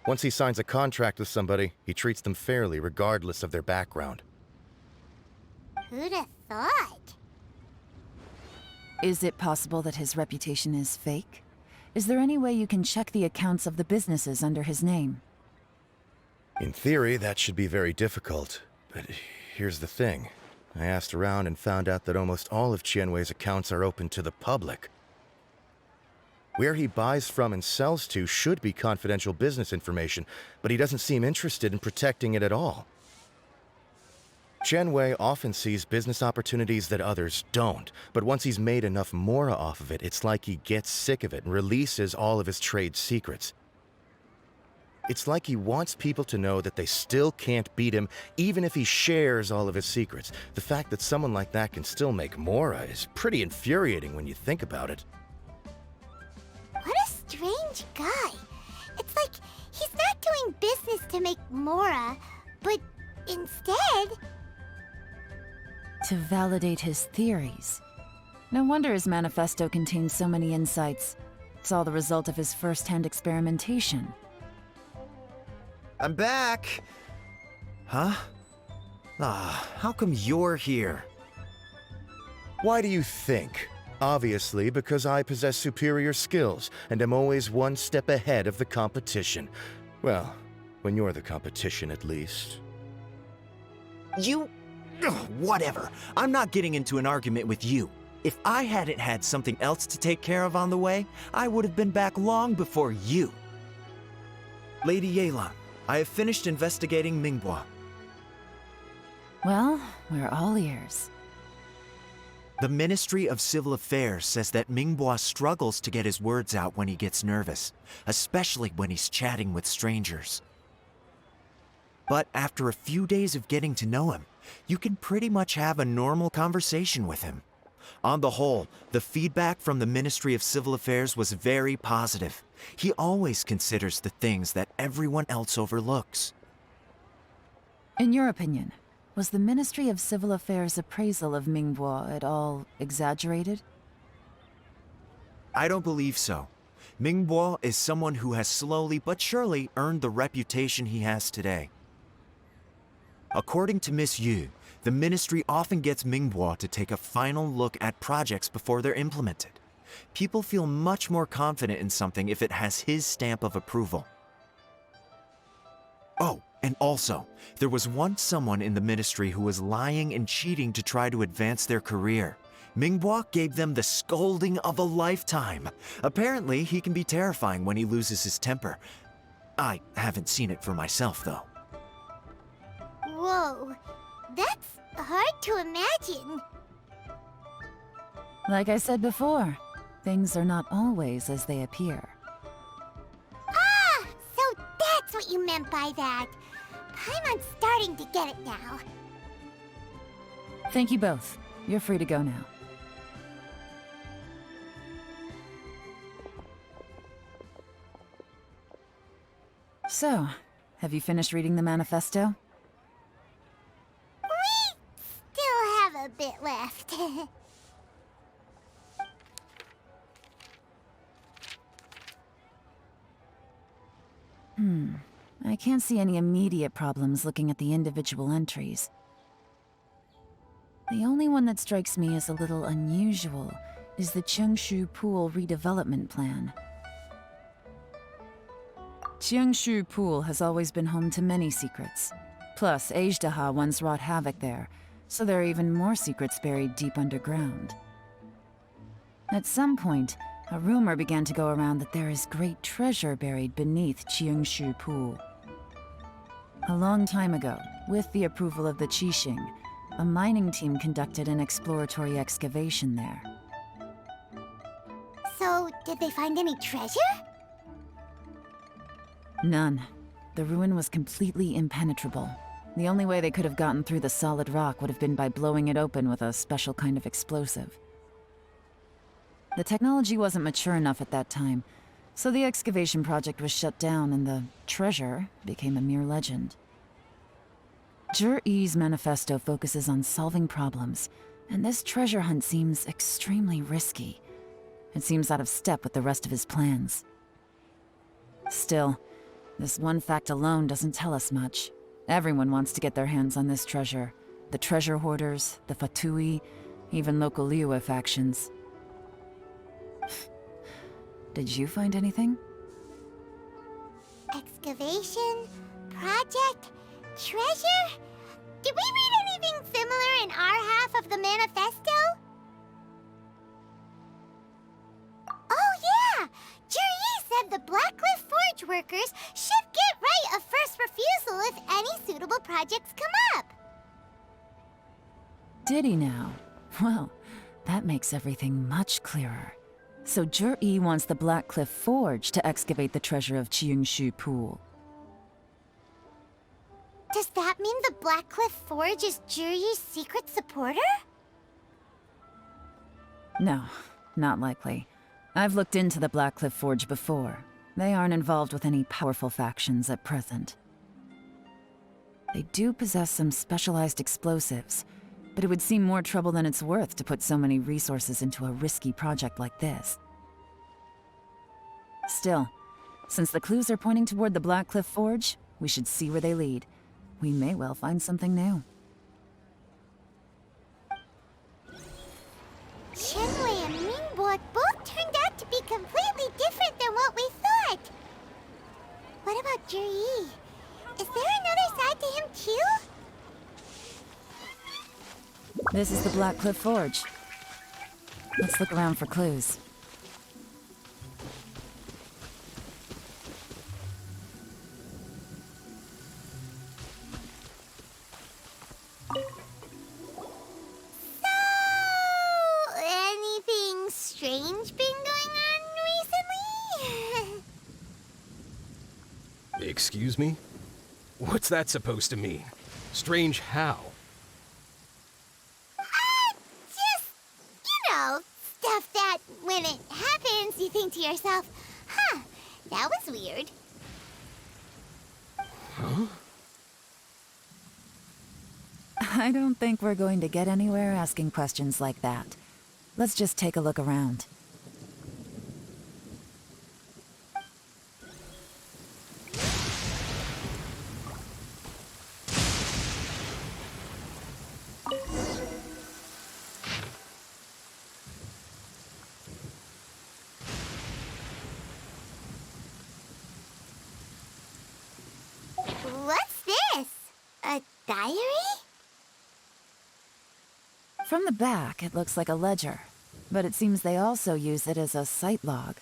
Once he signs a contract with somebody, he treats them fairly regardless of their background. Who'd have thought? Is it possible that his reputation is fake? Is there any way you can check the accounts of the businesses under his name? In theory, that should be very difficult, but here's the thing. I asked around and found out that almost all of Tianwei's accounts are open to the public. Where he buys from and sells to should be confidential business information, but he doesn't seem interested in protecting it at all. Tianwei often sees business opportunities that others don't, but once he's made enough mora off of it, it's like he gets sick of it and releases all of his trade secrets. It's like he wants people to know that they still can't beat him, even if he shares all of his secrets. The fact that someone like that can still make mora is pretty infuriating when you think about it. What a strange guy. It's like he's not doing business to make mora, but instead... To validate his theories. No wonder his manifesto contains so many insights. It's all the result of his first-hand experimentation. I'm back! Huh? How come you're here? Why do you think? Obviously, because I possess superior skills, and am always one step ahead of the competition. Well, when you're the competition, at least. You... Ugh, whatever. I'm not getting into an argument with you. If I hadn't had something else to take care of on the way, I would have been back long before you. Lady Yelan, I have finished investigating Mingbois. Well, we're all ears. The The Ministry of Civil Affairs says that Mingbois struggles to get his words out when he gets nervous, especially when he's chatting with strangers. But after a few days of getting to know him, you can pretty much have a normal conversation with him. On the whole, the feedback from the Ministry of Civil Affairs was very positive. He always considers the things that everyone else overlooks. In your opinion, was the Ministry of Civil Affairs' appraisal of Mingbois at all exaggerated? I don't believe so. Mingbois is someone who has slowly but surely earned the reputation he has today. According to Miss Yu, the Ministry often gets Mingbois to take a final look at projects before they're implemented. People feel much more confident in something if it has his stamp of approval. Oh, and also, there was once someone in the Ministry who was lying and cheating to try to advance their career. Mingbois gave them the scolding of a lifetime. Apparently, he can be terrifying when he loses his temper. I haven't seen it for myself, though. Whoa, that's hard to imagine. Like I said before, things are not always as they appear. Ah, so that's what you meant by that. I'm starting to get it now. Thank you both. You're free to go now. So, have you finished reading the manifesto? We still have a bit left. I can't see any immediate problems looking at the individual entries. The only one that strikes me as a little unusual is the Qiangshu Pool redevelopment plan. Qiangshu Pool has always been home to many secrets. Plus, Ajdaha once wrought havoc there, so there are even more secrets buried deep underground. At some point, a rumor began to go around that there is great treasure buried beneath Qiangshu Pool. A long time ago, with the approval of the Qixing, a mining team conducted an exploratory excavation there. So, did they find any treasure? None. The ruin was completely impenetrable. The only way they could have gotten through the solid rock would have been by blowing it open with a special kind of explosive. The technology wasn't mature enough at that time, so the excavation project was shut down and the treasure became a mere legend. Jur-E's manifesto focuses on solving problems, and this treasure hunt seems extremely risky. It seems out of step with the rest of his plans. Still, this one fact alone doesn't tell us much. Everyone wants to get their hands on this treasure. The treasure hoarders, the Fatui, even local Liyue factions. Did you find anything? Excavation? Project? Treasure? Did we read anything similar in our half of the manifesto? Oh yeah! Jur-E said the Blackcliff Forge workers should get right of first refusal if any suitable projects come up. Did he now? Well, that makes everything much clearer. So Jur-E wants the Blackcliff Forge to excavate the treasure of Qiangshu Pool. Does that mean the Blackcliff Forge is Jur-E's secret supporter? No, not likely. I've looked into the Blackcliff Forge before. They aren't involved with any powerful factions at present. They do possess some specialized explosives, but it would seem more trouble than it's worth to put so many resources into a risky project like this. Still, since the clues are pointing toward the Blackcliff Forge, we should see where they lead. We may well find something new. Qianwei and Mingbo both turned out to be completely different than what we thought. What about Jur-E? Is there another side to him too? This is the Blackcliff Forge. Let's look around for clues. Excuse me? What's that supposed to mean? Strange how? Just, stuff that when it happens, you think to yourself, huh, that was weird. Huh? I don't think we're going to get anywhere asking questions like that. Let's just take a look around. What's this? A diary? From the back, it looks like a ledger, but it seems they also use it as a site log.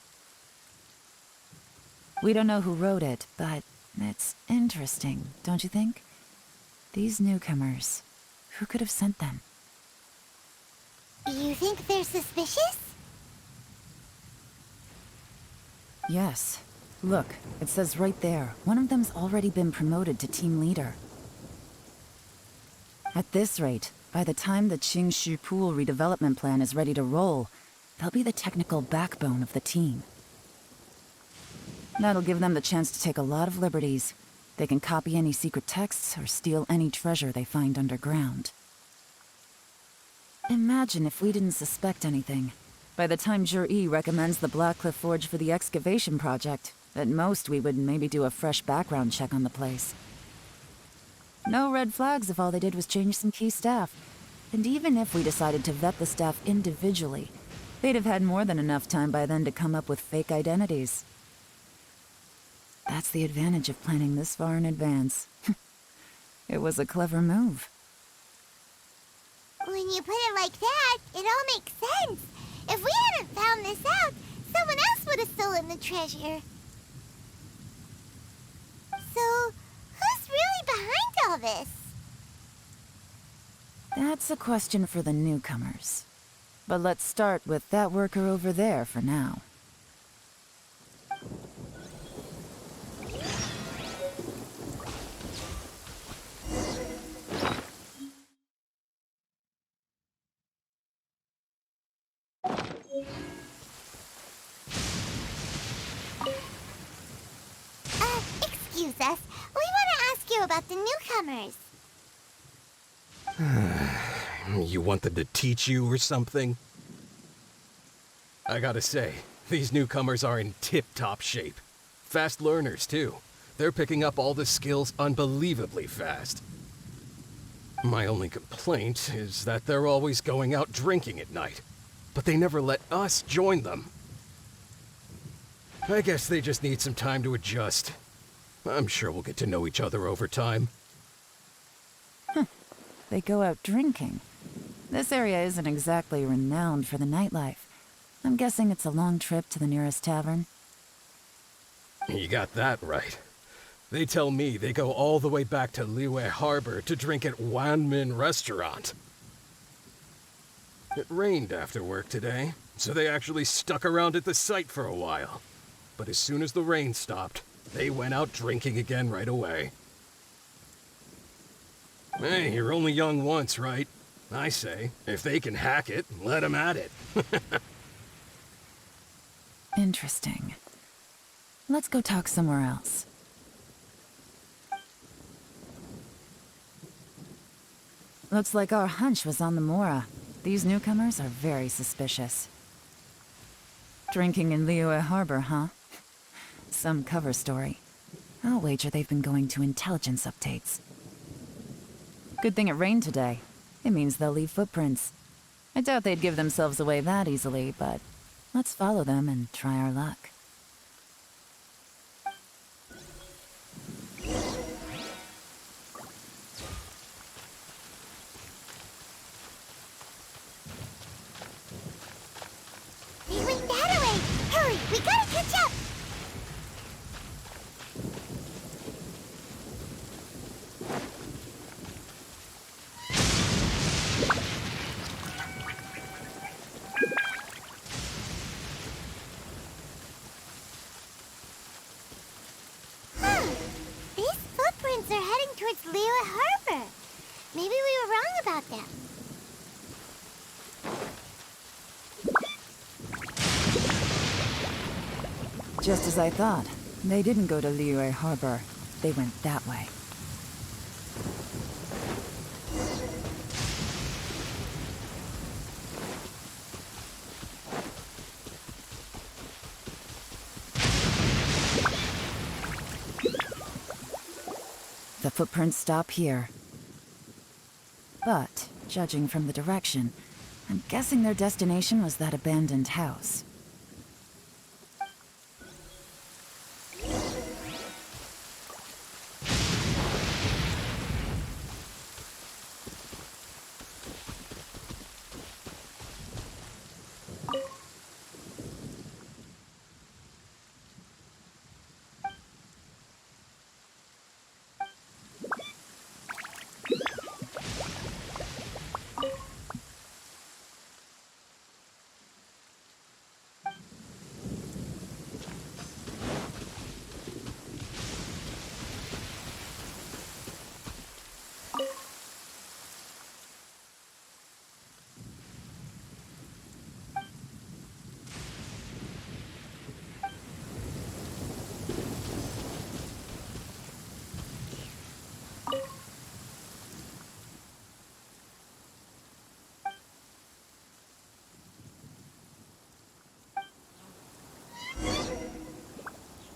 We don't know who wrote it, but it's interesting, don't you think? These newcomers, who could have sent them? You think they're suspicious? Yes. Look, it says right there, one of them's already been promoted to team leader. At this rate, by the time the Qingshu Pool redevelopment plan is ready to roll, they'll be the technical backbone of the team. That'll give them the chance to take a lot of liberties. They can copy any secret texts or steal any treasure they find underground. Imagine if we didn't suspect anything. By the time Jur-E recommends the Blackcliff Forge for the excavation project, at most we would maybe do a fresh background check on the place. No red flags if all they did was change some key staff. And even if we decided to vet the staff individually, they'd have had more than enough time by then to come up with fake identities. That's the advantage of planning this far in advance. It was a clever move. When you put it like that, it all makes sense. If we hadn't found this out, someone else would have stolen the treasure. So, who's really behind all this? That's a question for the newcomers. But let's start with that worker over there for now. Excuse us. We want to ask you about the newcomers. You want them to teach you or something? I gotta say, these newcomers are in tip-top shape. Fast learners, too. They're picking up all the skills unbelievably fast. My only complaint is that they're always going out drinking at night, but they never let us join them. I guess they just need some time to adjust. I'm sure we'll get to know each other over time. They go out drinking. This area isn't exactly renowned for the nightlife. I'm guessing it's a long trip to the nearest tavern. You got that right. They tell me they go all the way back to Liyue Harbor to drink at Wanmin Restaurant. It rained after work today, so they actually stuck around at the site for a while. But as soon as the rain stopped, they went out drinking again right away. Hey, you're only young once, right? I say, if they can hack it, let them at it. Interesting. Let's go talk somewhere else. Looks like our hunch was on the Mora. These newcomers are very suspicious. Drinking in Liyue Harbor, huh? Some cover story. I'll wager they've been going to intelligence updates. Good thing it rained today. It means they'll leave footprints. I doubt they'd give themselves away that easily, but let's follow them and try our luck. They went that way! Hurry, we gotta catch up! Just as I thought. They didn't go to Liyue Harbor. They went that way. The footprints stop here. But, judging from the direction, I'm guessing their destination was that abandoned house.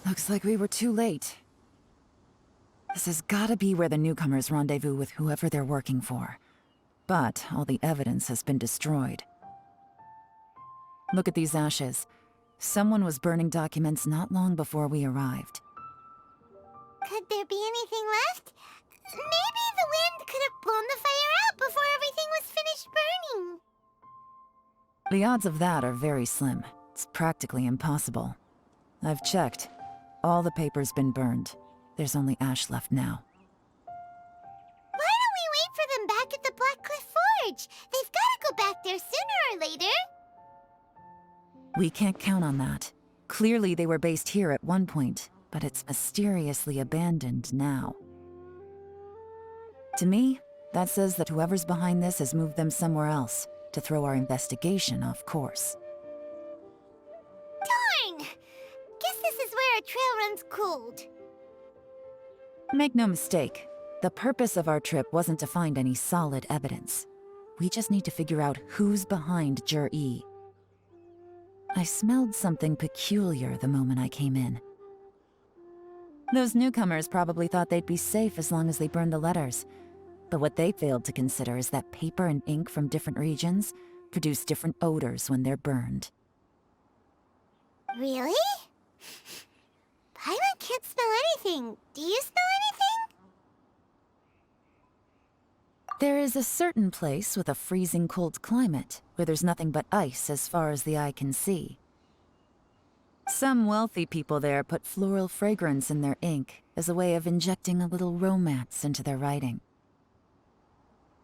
Looks like we were too late. This has gotta be where the newcomers rendezvous with whoever they're working for. But all the evidence has been destroyed. Look at these ashes. Someone was burning documents not long before we arrived. Could there be anything left? Maybe the wind could have blown the fire out before everything was finished burning. The odds of that are very slim. It's practically impossible. I've checked. All the paper's been burned. There's only ash left now. Why don't we wait for them back at the Black Cliff Forge? They've got to go back there sooner or later. We can't count on that. Clearly they were based here at one point, but it's mysteriously abandoned now. To me, that says that whoever's behind this has moved them somewhere else to throw our investigation off course. Darn! Guess this is where our trail runs cold. Make no mistake, the purpose of our trip wasn't to find any solid evidence. We just need to figure out who's behind Jur-E. I smelled something peculiar the moment I came in. Those newcomers probably thought they'd be safe as long as they burned the letters. But what they failed to consider is that paper and ink from different regions produce different odors when they're burned. Really? Paimon can't smell anything. Do you smell anything? There is a certain place with a freezing cold climate where there's nothing but ice as far as the eye can see. Some wealthy people there put floral fragrance in their ink as a way of injecting a little romance into their writing.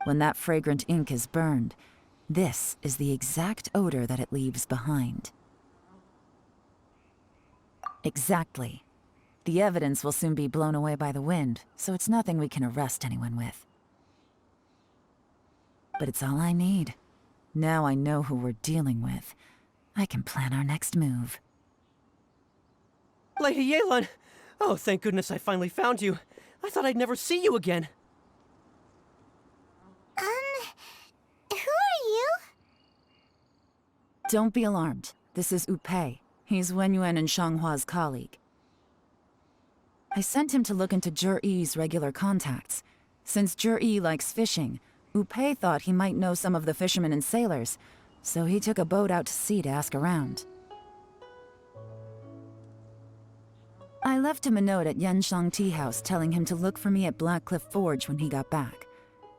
When that fragrant ink is burned, this is the exact odor that it leaves behind. Exactly. The evidence will soon be blown away by the wind, so it's nothing we can arrest anyone with. But it's all I need. Now I know who we're dealing with. I can plan our next move. Lady Yelan! Oh, thank goodness I finally found you. I thought I'd never see you again. Who are you? Don't be alarmed. This is Upei. He's Wenyuan and Shanghua's colleague. I sent him to look into Jur-E's regular contacts. Since Jur-E likes fishing, Upei thought he might know some of the fishermen and sailors, so he took a boat out to sea to ask around. I left him a note at Yanshang Tea House telling him to look for me at Black Cliff Forge when he got back.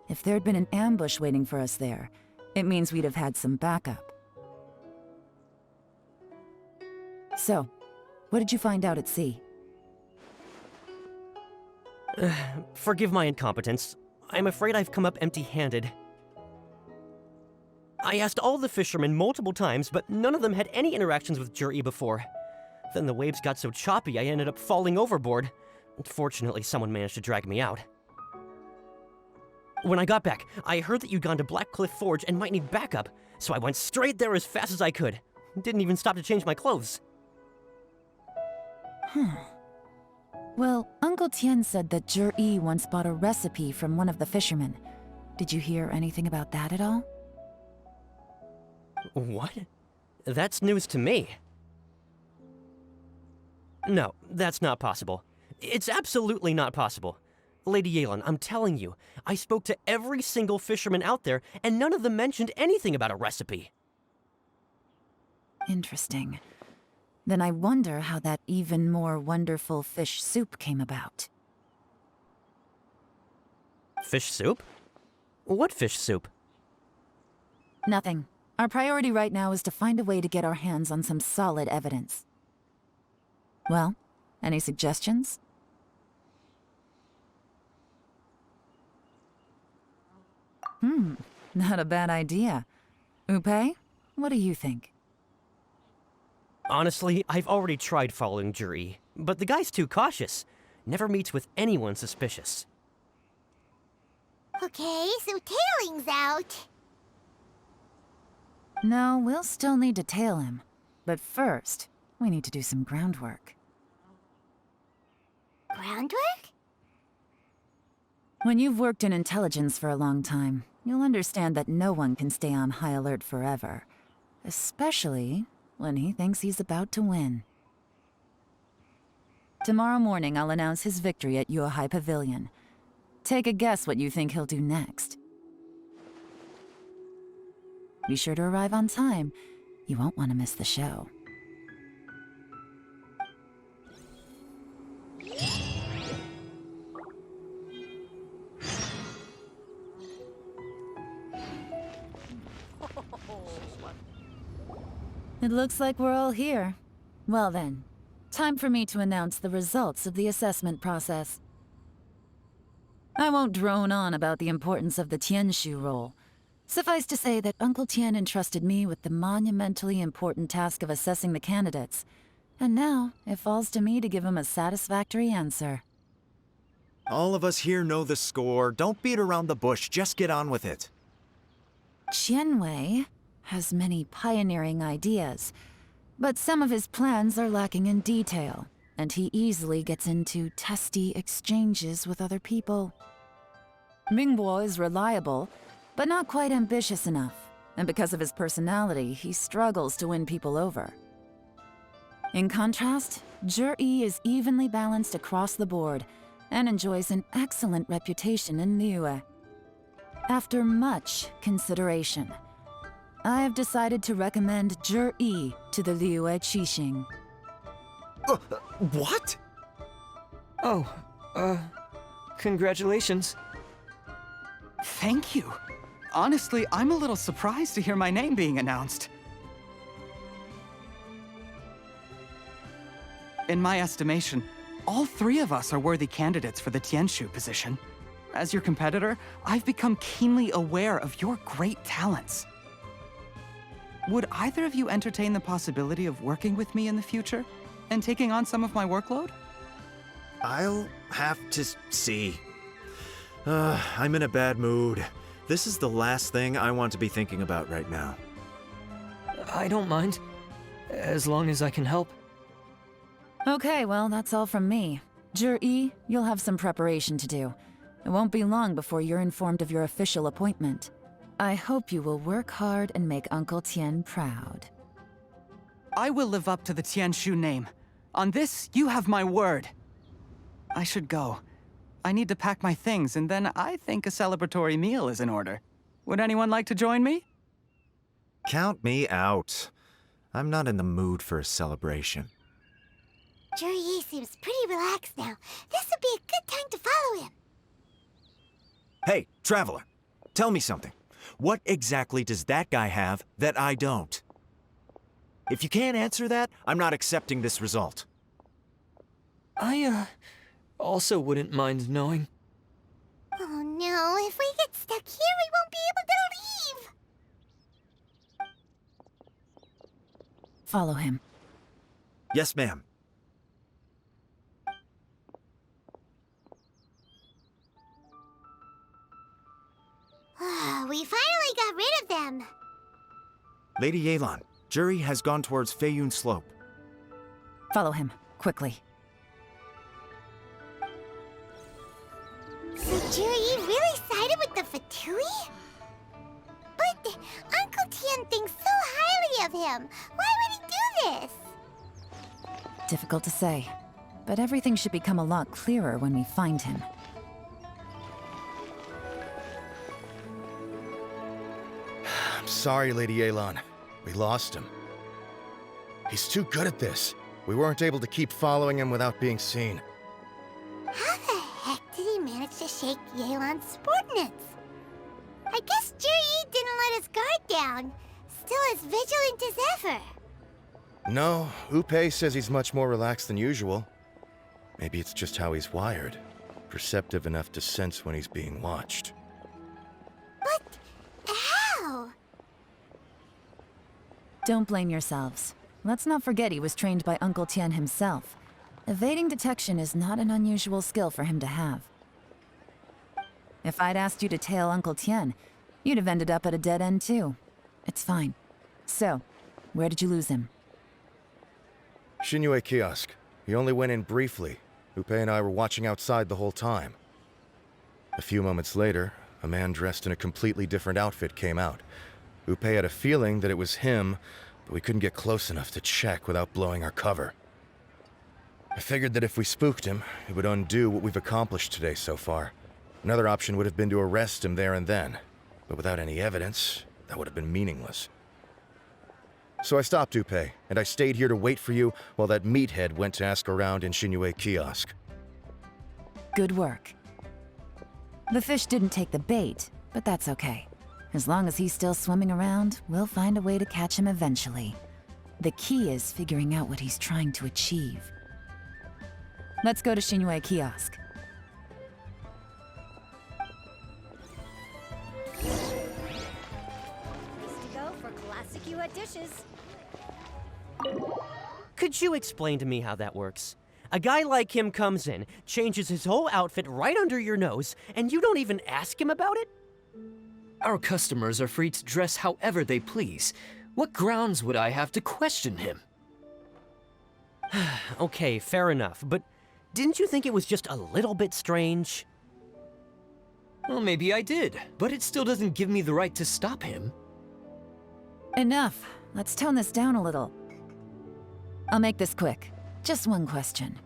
If there'd been an ambush waiting for us there, it means we'd have had some backup. So, what did you find out at sea? Forgive my incompetence. I'm afraid I've come up empty-handed. I asked all the fishermen multiple times, but none of them had any interactions with Jur-E before. Then the waves got so choppy I ended up falling overboard. Fortunately, someone managed to drag me out. When I got back, I heard that you'd gone to Black Cliff Forge and might need backup, so I went straight there as fast as I could. Didn't even stop to change my clothes. Well, Uncle Tien said that Jur-E once bought a recipe from one of the fishermen. Did you hear anything about that at all? What? That's news to me. No, that's not possible. It's absolutely not possible. Lady Yelan, I'm telling you, I spoke to every single fisherman out there, and none of them mentioned anything about a recipe. Interesting. Then I wonder how that even more wonderful fish soup came about. Fish soup? What fish soup? Nothing. Our priority right now is to find a way to get our hands on some solid evidence. Well, any suggestions? Not a bad idea. Upe, what do you think? Honestly, I've already tried following Jur-E, but the guy's too cautious. Never meets with anyone suspicious. Okay, so tailing's out. No, we'll still need to tail him. But first, we need to do some groundwork. Groundwork? When you've worked in intelligence for a long time, you'll understand that no one can stay on high alert forever. Especially when he thinks he's about to win. Tomorrow morning, I'll announce his victory at Yuehai Pavilion. Take a guess what you think he'll do next. Be sure to arrive on time. You won't want to miss the show. It looks like we're all here. Well then, time for me to announce the results of the assessment process. I won't drone on about the importance of the Tianshu role. Suffice to say that Uncle Tien entrusted me with the monumentally important task of assessing the candidates, and now it falls to me to give him a satisfactory answer. All of us here know the score. Don't beat around the bush, just get on with it. Qianwei has many pioneering ideas, but some of his plans are lacking in detail, and he easily gets into testy exchanges with other people. Mingbo is reliable, but not quite ambitious enough, and because of his personality, he struggles to win people over. In contrast, Jur-E is evenly balanced across the board, and enjoys an excellent reputation in Liyue. After much consideration, I have decided to recommend Jur-E to the Liyue Qixing. What? Oh, congratulations. Thank you. Honestly, I'm a little surprised to hear my name being announced. In my estimation, all three of us are worthy candidates for the Tianshu position. As your competitor, I've become keenly aware of your great talents. Would either of you entertain the possibility of working with me in the future and taking on some of my workload? I'll have to see. I'm in a bad mood. This is the last thing I want to be thinking about right now. I don't mind, as long as I can help. Okay, well, that's all from me. Jur-E, you'll have some preparation to do. It won't be long before you're informed of your official appointment. I hope you will work hard and make Uncle Tien proud. I will live up to the Tianshu name. On this, you have my word. I should go. I need to pack my things, and then I think a celebratory meal is in order. Would anyone like to join me? Count me out. I'm not in the mood for a celebration. Jur-E seems pretty relaxed now. This would be a good time to follow him. Hey, Traveler, tell me something. What exactly does that guy have that I don't? If you can't answer that, I'm not accepting this result. I, also wouldn't mind knowing. Oh no, if we get stuck here, we won't be able to leave! Follow him. Yes, ma'am. We finally got rid of them. Lady Yelan, Jur-E has gone towards Feiyun Slope. Follow him, quickly. him. Why would he do this? Difficult to say, but everything should become a lot clearer when we find him. I'm sorry, Lady Yelan. We lost him. He's too good at this. We weren't able to keep following him without being seen. How the heck did he manage to shake Yelan's subordinates? I guess Jiri didn't let his guard down. Still as vigilant as ever. No, Upe says he's much more relaxed than usual. Maybe it's just how he's wired. Perceptive enough to sense when he's being watched. But how? Don't blame yourselves. Let's not forget he was trained by Uncle Tian himself. Evading detection is not an unusual skill for him to have. If I'd asked you to tail Uncle Tian, you'd have ended up at a dead end too. It's fine. So, where did you lose him? Xinyue kiosk. He only went in briefly. Upe and I were watching outside the whole time. A few moments later, a man dressed in a completely different outfit came out. Upe had a feeling that it was him, but we couldn't get close enough to check without blowing our cover. I figured that if we spooked him, it would undo what we've accomplished today so far. Another option would have been to arrest him there and then, but without any evidence, that would have been meaningless. So I stopped Upe, and I stayed here to wait for you while that meathead went to ask around in Xinyue kiosk. Good work. The fish didn't take the bait, but that's okay. As long as he's still swimming around, we'll find a way to catch him eventually. The key is figuring out what he's trying to achieve. Let's go to Xinyue kiosk. Dishes. Could you explain to me how that works? A guy like him comes in, changes his whole outfit right under your nose, and you don't even ask him about it? Our customers are free to dress however they please. What grounds would I have to question him? Okay, fair enough, but didn't you think it was just a little bit strange? Well, maybe I did, but it still doesn't give me the right to stop him. Enough. Let's tone this down a little. I'll make this quick. Just one question.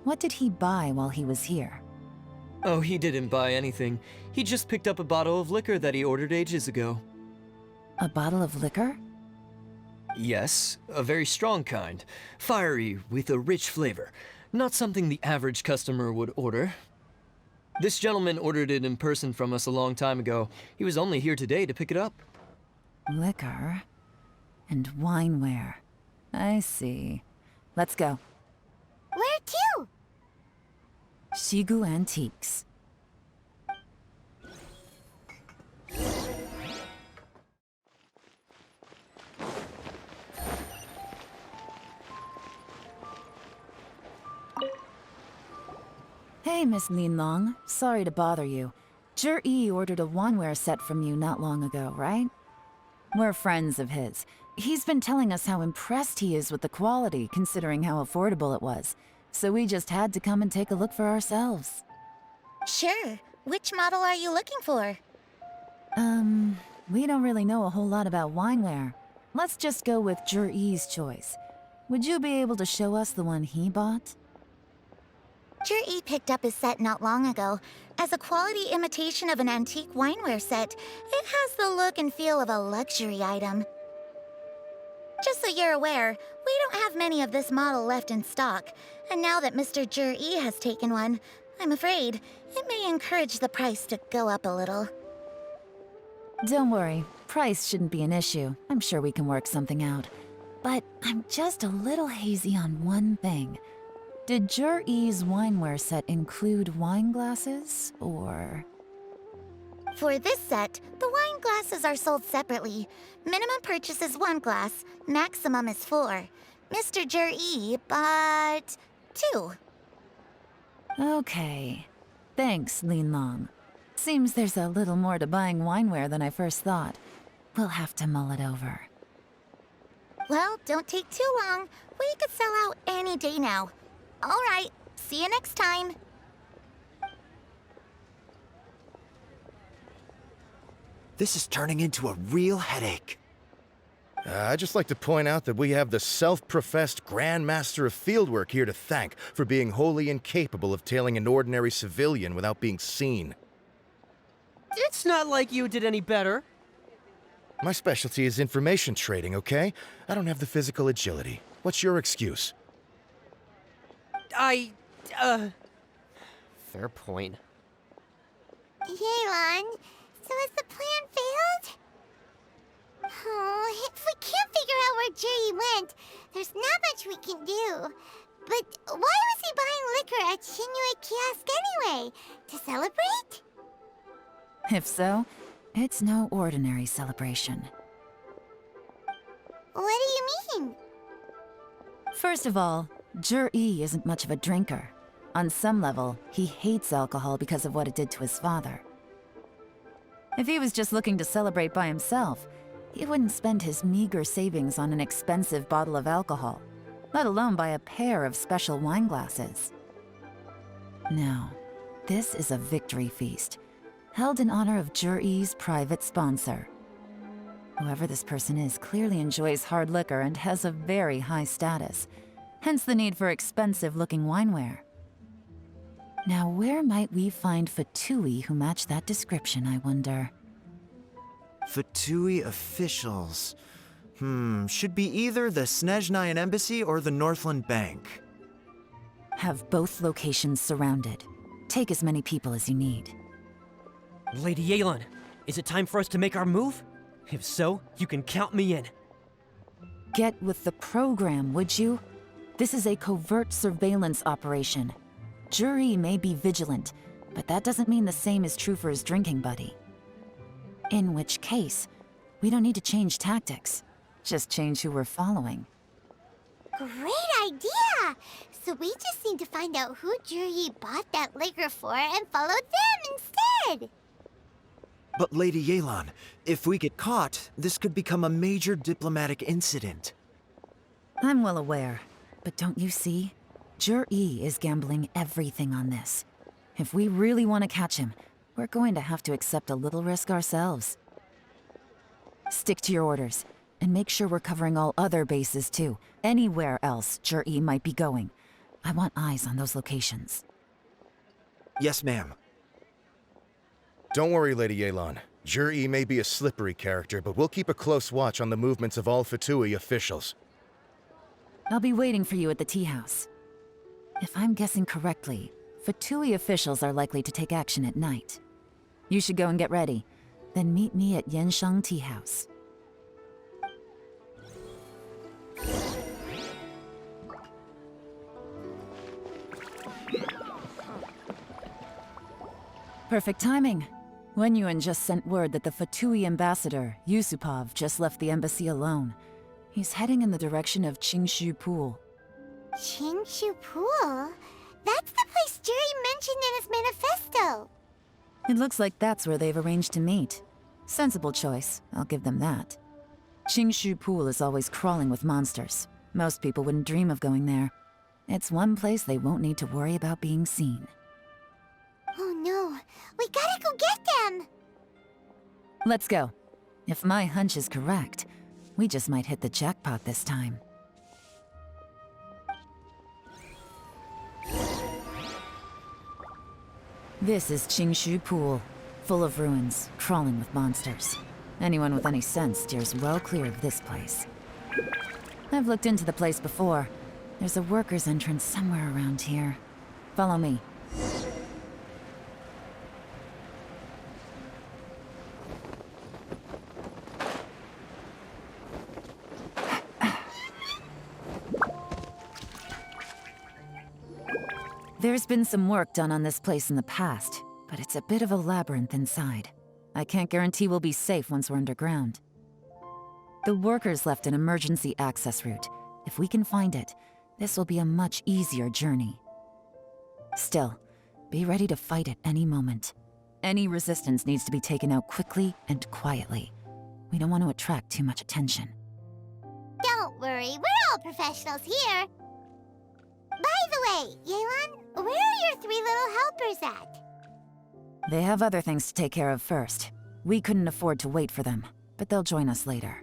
What did he buy while he was here? Oh, he didn't buy anything. He just picked up a bottle of liquor that he ordered ages ago. A bottle of liquor? Yes, a very strong kind. Fiery, with a rich flavor. Not something the average customer would order. This gentleman ordered it in person from us a long time ago. He was only here today to pick it up. Liquor and wineware. I see. Let's go. Where to? Shigu Antiques. Hey, Miss Linlong. Sorry to bother you. Jir-E ordered a wineware set from you not long ago, right? We're friends of his. He's been telling us how impressed he is with the quality, considering how affordable it was. So we just had to come and take a look for ourselves. Sure. Which model are you looking for? We don't really know a whole lot about wineware. Let's just go with Jir-E's choice. Would you be able to show us the one he bought? Jir-E picked up his set not long ago. As a quality imitation of an antique wineware set, it has the look and feel of a luxury item. Just so you're aware, we don't have many of this model left in stock, and now that Mr. Jir-E has taken one, I'm afraid it may encourage the price to go up a little. Don't worry, price shouldn't be an issue. I'm sure we can work something out. But I'm just a little hazy on one thing. Did Jir-E's wineware set include wine glasses, or...? For this set, the wine glasses are sold separately. Minimum purchase is 1 glass, maximum is 4. Mr. Jir-E bought 2. Okay. Thanks, Linlong. Seems there's a little more to buying wineware than I first thought. We'll have to mull it over. Well, don't take too long. We could sell out any day now. All right, see you next time. This is turning into a real headache. I'd just like to point out that we have the self-professed Grand Master of Fieldwork here to thank for being wholly incapable of tailing an ordinary civilian without being seen. It's not like you did any better. My specialty is information trading, okay? I don't have the physical agility. What's your excuse? Fair point. Yelan, so has the plan failed? Oh, if we can't figure out where Jerry went, there's not much we can do. But why was he buying liquor at Shinue Kiosk anyway? To celebrate? If so, it's no ordinary celebration. What do you mean? First of all, Jerry isn't much of a drinker. On some level, he hates alcohol because of what it did to his father. If he was just looking to celebrate by himself, he wouldn't spend his meager savings on an expensive bottle of alcohol, let alone buy a pair of special wine glasses. No, this is a victory feast, held in honor of Jerry's private sponsor. Whoever this person is clearly enjoys hard liquor and has a very high status, hence the need for expensive-looking wineware. Now, where might we find Fatui who match that description, I wonder? Fatui officials. Should be either the Snezhnayan Embassy or the Northland Bank. Have both locations surrounded. Take as many people as you need. Lady Yelan, is it time for us to make our move? If so, you can count me in. Get with the program, would you? This is a covert surveillance operation. Jerry may be vigilant, but that doesn't mean the same is true for his drinking buddy. In which case, we don't need to change tactics. Just change who we're following. Great idea! So we just need to find out who Jerry bought that liquor for and follow them instead! But Lady Yelan, if we get caught, this could become a major diplomatic incident. I'm well aware, but don't you see? Jerry is gambling everything on this. If we really want to catch him, we're going to have to accept a little risk ourselves. Stick to your orders, and make sure we're covering all other bases too. Anywhere else Jerry might be going. I want eyes on those locations. Yes, ma'am. Don't worry, Lady Yelan. Jerry may be a slippery character, but we'll keep a close watch on the movements of all Fatui officials. I'll be waiting for you at the tea house. If I'm guessing correctly, Fatui officials are likely to take action at night. You should go and get ready, then meet me at Yenshang Tea House. Perfect timing. Wenyuan just sent word that the Fatui ambassador, Yusupov, just left the embassy alone. He's heading in the direction of Qingshu Pool. Qingshu Pool? That's the place Jerry mentioned in his manifesto! It looks like that's where they've arranged to meet. Sensible choice, I'll give them that. Qingshu Pool is always crawling with monsters. Most people wouldn't dream of going there. It's one place they won't need to worry about being seen. Oh no, we gotta go get them! Let's go. If my hunch is correct, we just might hit the jackpot this time. This is Qingshu Pool, full of ruins, crawling with monsters. Anyone with any sense steers well clear of this place. I've looked into the place before. There's a worker's entrance somewhere around here. Follow me. There's been some work done on this place in the past, but it's a bit of a labyrinth inside. I can't guarantee we'll be safe once we're underground. The workers left an emergency access route. If we can find it, this will be a much easier journey. Still, be ready to fight at any moment. Any resistance needs to be taken out quickly and quietly. We don't want to attract too much attention. Don't worry, we're all professionals here. By the way, Yelan, where are your 3 little helpers at? They have other things to take care of first. We couldn't afford to wait for them, but they'll join us later.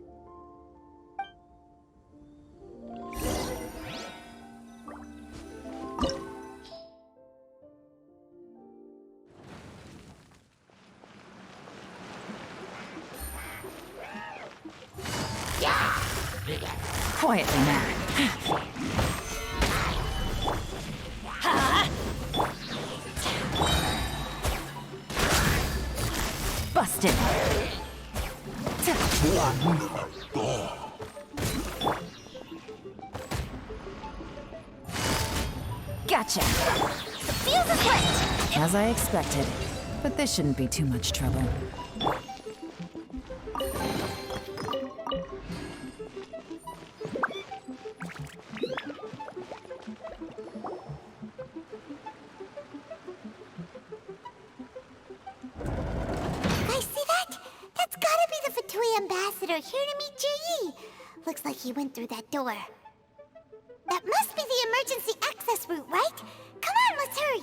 Quietly mad. Busted. Gotcha. The fuse is lit! As I expected. But this shouldn't be too much trouble. Ambassador here to meet Ji. Looks like he went through that door. That must be the emergency access route, right? Come on, let's hurry.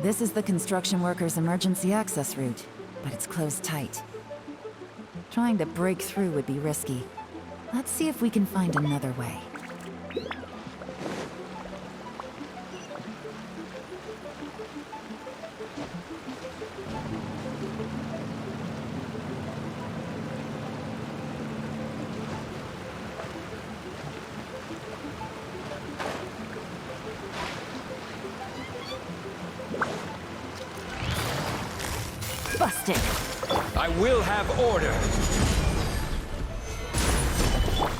This is the construction workers' emergency access route, but it's closed tight. Trying to break through would be risky. Let's see if we can find another way. Busted! I will have order!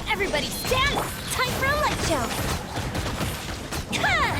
Everybody stand! Time for a light show! Ha!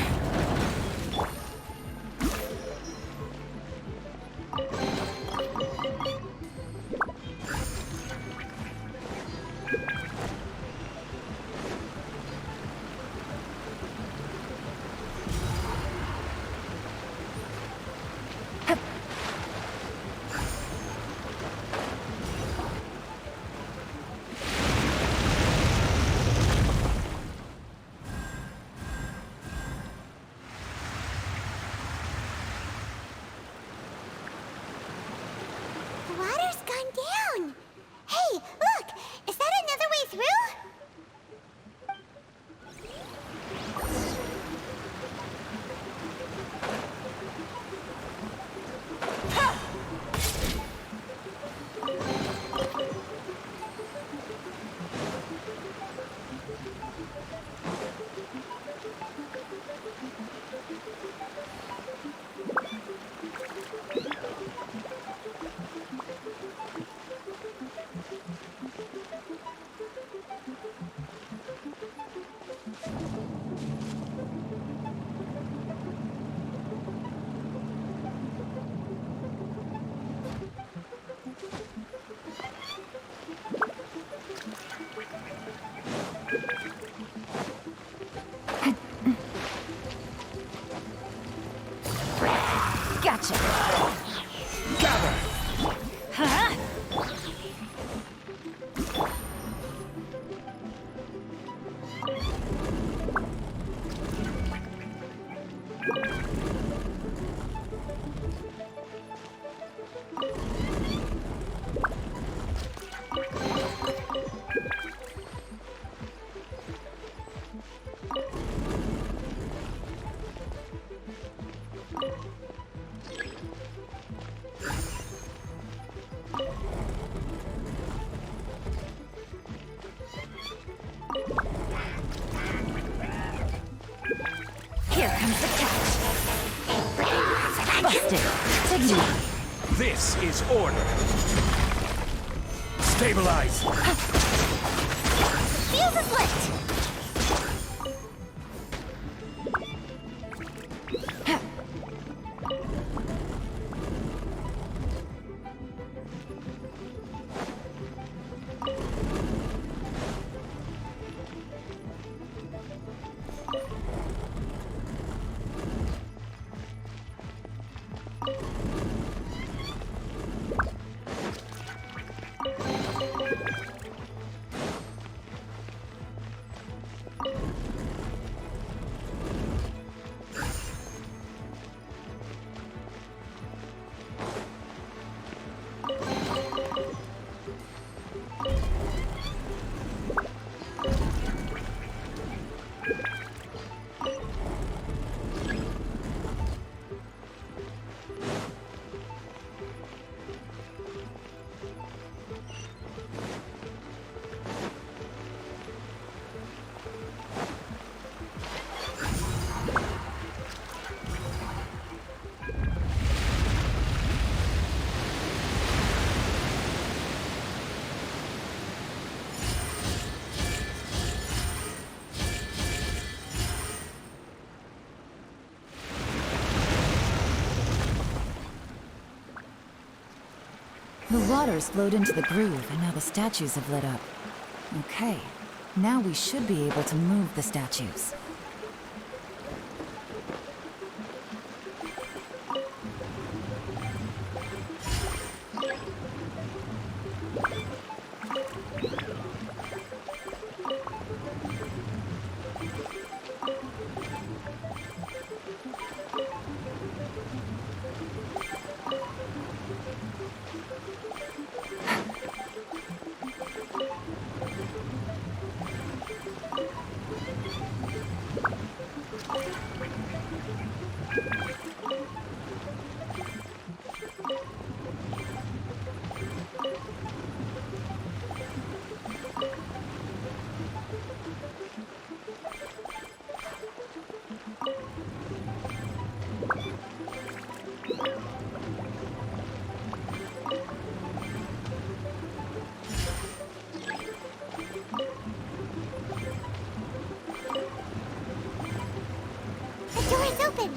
Gotcha! Gather! Huh? Here comes the catch. Busted. Take it. This is order. Stabilize. Fuse is lit! The water's flowed into the groove, and now the statues have lit up. Okay, now we should be able to move the statues.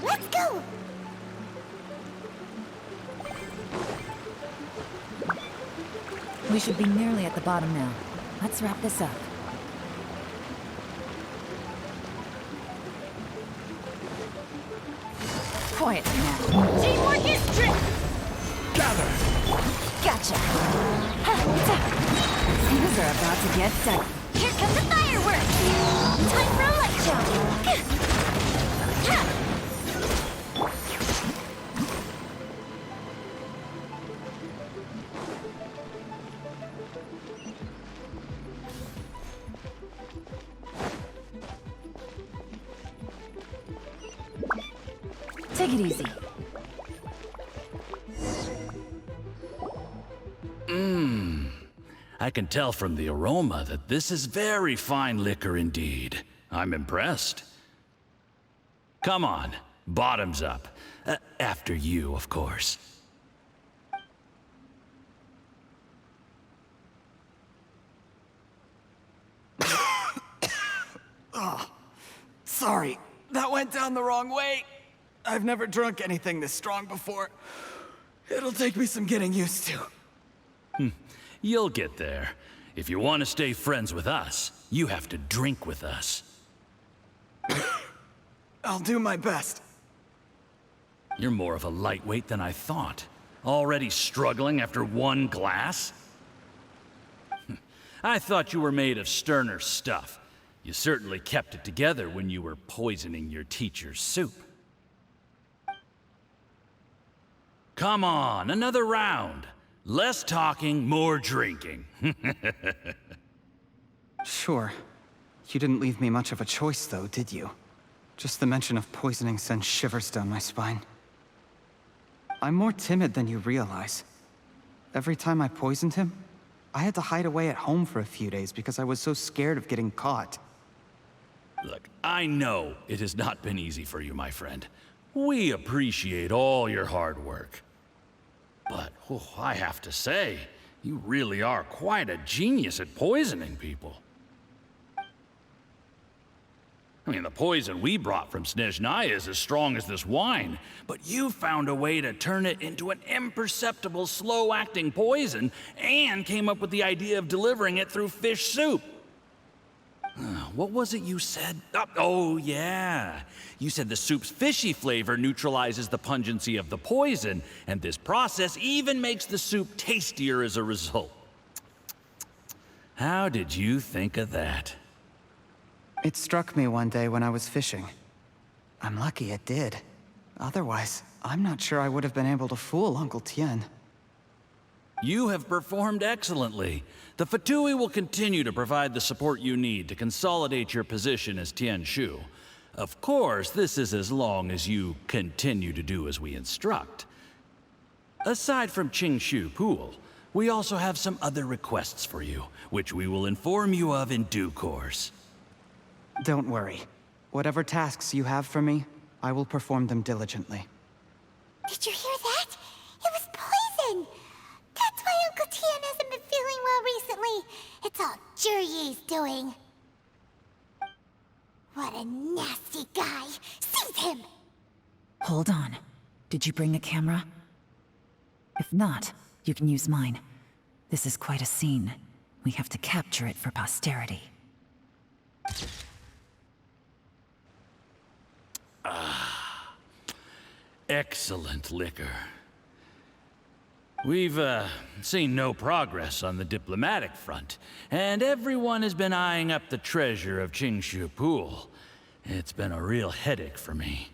Let's go! We should be nearly at the bottom now. Let's wrap this up. Quiet now. Teamwork is trick! Gather! Gotcha! Things are about to get done. Here come the fireworks! Time for a light show! Take it easy. I can tell from the aroma that this is very fine liquor indeed. I'm impressed. Come on, bottoms up. After you, of course. Oh, sorry. That went down the wrong way. I've never drunk anything this strong before. It'll take me some getting used to. You'll get there. If you want to stay friends with us, you have to drink with us. I'll do my best. You're more of a lightweight than I thought. Already struggling after one glass? I thought you were made of sterner stuff. You certainly kept it together when you were poisoning your teacher's soup. Come on, another round. Less talking, more drinking. Sure. You didn't leave me much of a choice, though, did you? Just the mention of poisoning sends shivers down my spine. I'm more timid than you realize. Every time I poisoned him, I had to hide away at home for a few days because I was so scared of getting caught. Look, I know it has not been easy for you, my friend. We appreciate all your hard work. But, I have to say, you really are quite a genius at poisoning people. I mean, the poison we brought from Snezhnaya is as strong as this wine, but you found a way to turn it into an imperceptible, slow-acting poison, and came up with the idea of delivering it through fish soup. What was it you said? Oh, yeah. You said the soup's fishy flavor neutralizes the pungency of the poison, and this process even makes the soup tastier as a result. How did you think of that? It struck me one day when I was fishing. I'm lucky it did. Otherwise, I'm not sure I would have been able to fool Uncle Tien. You have performed excellently. The Fatui will continue to provide the support you need to consolidate your position as Tien Shu. Of course, this is as long as you continue to do as we instruct. Aside from Qing Shu Pool, we also have some other requests for you, which we will inform you of in due course. Don't worry. Whatever tasks you have for me, I will perform them diligently. Did you hear that? It was poison! That's why Uncle Tien hasn't been feeling well recently. It's all Jurye's doing. What a nasty guy! Seize him! Hold on. Did you bring a camera? If not, you can use mine. This is quite a scene. We have to capture it for posterity. Excellent liquor. We've, seen no progress on the diplomatic front, and everyone has been eyeing up the treasure of Qingshu Pool. It's been a real headache for me.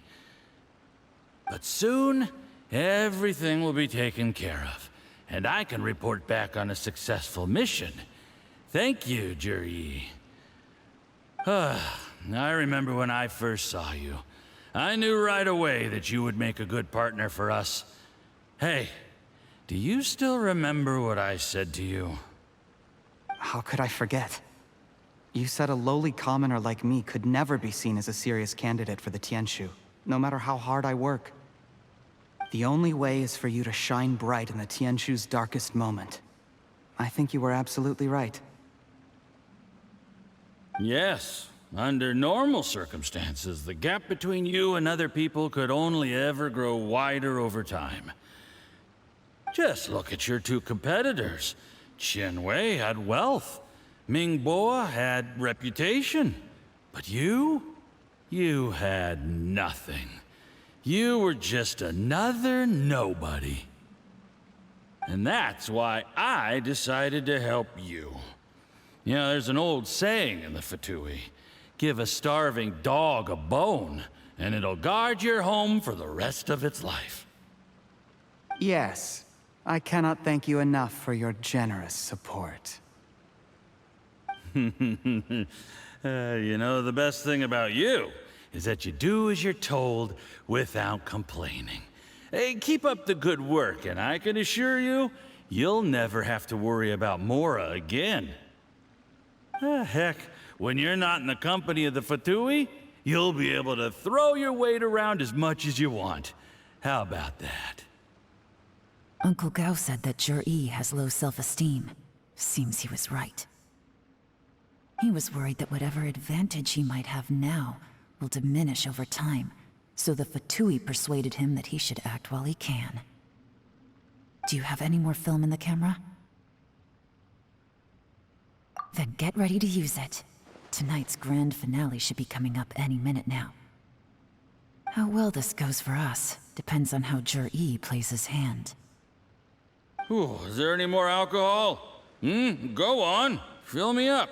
But soon, everything will be taken care of, and I can report back on a successful mission. Thank you, Juri. I remember when I first saw you. I knew right away that you would make a good partner for us. Hey, do you still remember what I said to you? How could I forget? You said a lowly commoner like me could never be seen as a serious candidate for the Tianshu, no matter how hard I work. The only way is for you to shine bright in the Tianshu's darkest moment. I think you were absolutely right. Yes. Under normal circumstances, the gap between you and other people could only ever grow wider over time. Just look at your two competitors. Qianwei had wealth. Mingbo had reputation. But you had nothing. You were just another nobody. And that's why I decided to help you. You know, there's an old saying in the Fatui. Give a starving dog a bone, and it'll guard your home for the rest of its life. Yes. I cannot thank you enough for your generous support. You know, the best thing about you is that you do as you're told without complaining. Hey, keep up the good work, and I can assure you, you'll never have to worry about Mora again. Heck, when you're not in the company of the Fatui, you'll be able to throw your weight around as much as you want. How about that? Uncle Gao said that Jur-E has low self-esteem. Seems he was right. He was worried that whatever advantage he might have now will diminish over time, so the Fatui persuaded him that he should act while he can. Do you have any more film in the camera? Then get ready to use it. Tonight's grand finale should be coming up any minute now. How well this goes for us depends on how Jur-E plays his hand. Ooh, is there any more alcohol? Go on, fill me up.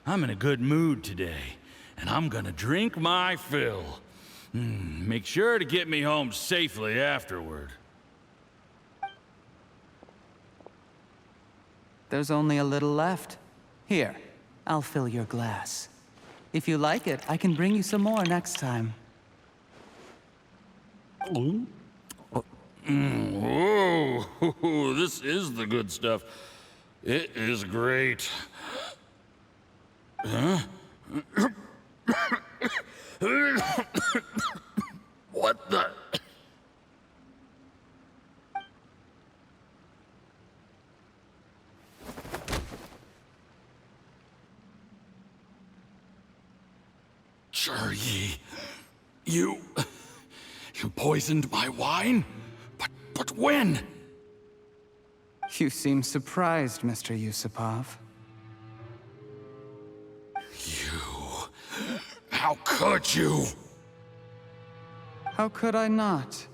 I'm in a good mood today, and I'm gonna drink my fill. Make sure to get me home safely afterward. There's only a little left. Here, I'll fill your glass. If you like it, I can bring you some more next time. Whoa, this is the good stuff. It is great. Huh? What the? Jur-E, you poisoned my wine? But when? You seem surprised, Mr. Yusupov. How could you? How could I not?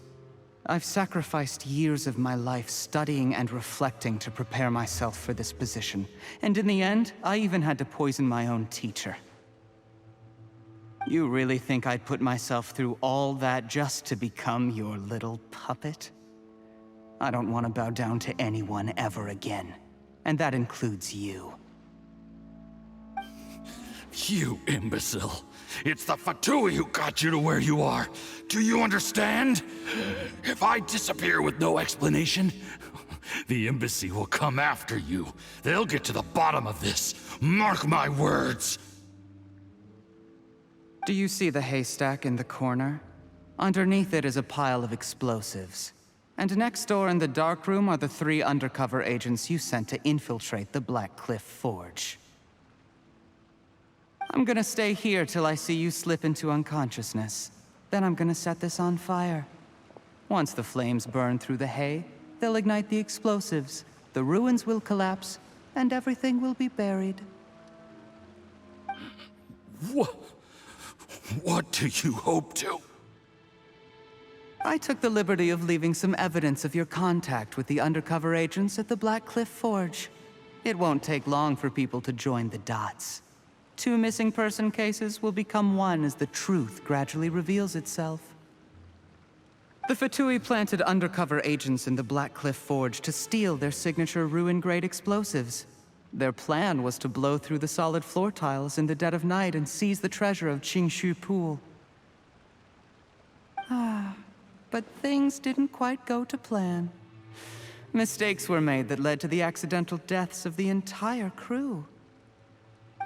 I've sacrificed years of my life studying and reflecting to prepare myself for this position. And in the end, I even had to poison my own teacher. You really think I'd put myself through all that just to become your little puppet? I don't want to bow down to anyone ever again. And that includes you. You imbecile. It's the Fatui who got you to where you are. Do you understand? If I disappear with no explanation, the embassy will come after you. They'll get to the bottom of this. Mark my words. Do you see the haystack in the corner? Underneath it is a pile of explosives. And next door in the dark room are the 3 undercover agents you sent to infiltrate the Black Cliff Forge. I'm gonna stay here till I see you slip into unconsciousness. Then I'm gonna set this on fire. Once the flames burn through the hay, they'll ignite the explosives, the ruins will collapse, and everything will be buried. What do you hope to? I took the liberty of leaving some evidence of your contact with the undercover agents at the Black Cliff Forge. It won't take long for people to join the dots. 2 missing person cases will become one as the truth gradually reveals itself. The Fatui planted undercover agents in the Black Cliff Forge to steal their signature ruin-grade explosives. Their plan was to blow through the solid floor tiles in the dead of night and seize the treasure of Qingshu Pool. But things didn't quite go to plan. Mistakes were made that led to the accidental deaths of the entire crew.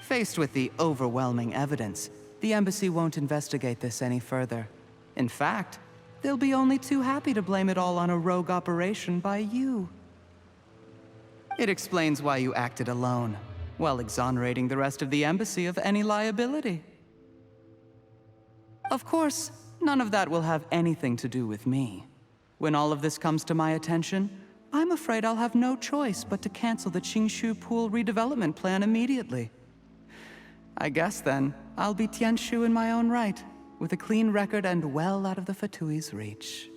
Faced with the overwhelming evidence, the embassy won't investigate this any further. In fact, they'll be only too happy to blame it all on a rogue operation by you. It explains why you acted alone, while exonerating the rest of the embassy of any liability. Of course, none of that will have anything to do with me. When all of this comes to my attention, I'm afraid I'll have no choice but to cancel the Qingshu Pool redevelopment plan immediately. I guess then, I'll be Tianshu in my own right, with a clean record and well out of the Fatui's reach.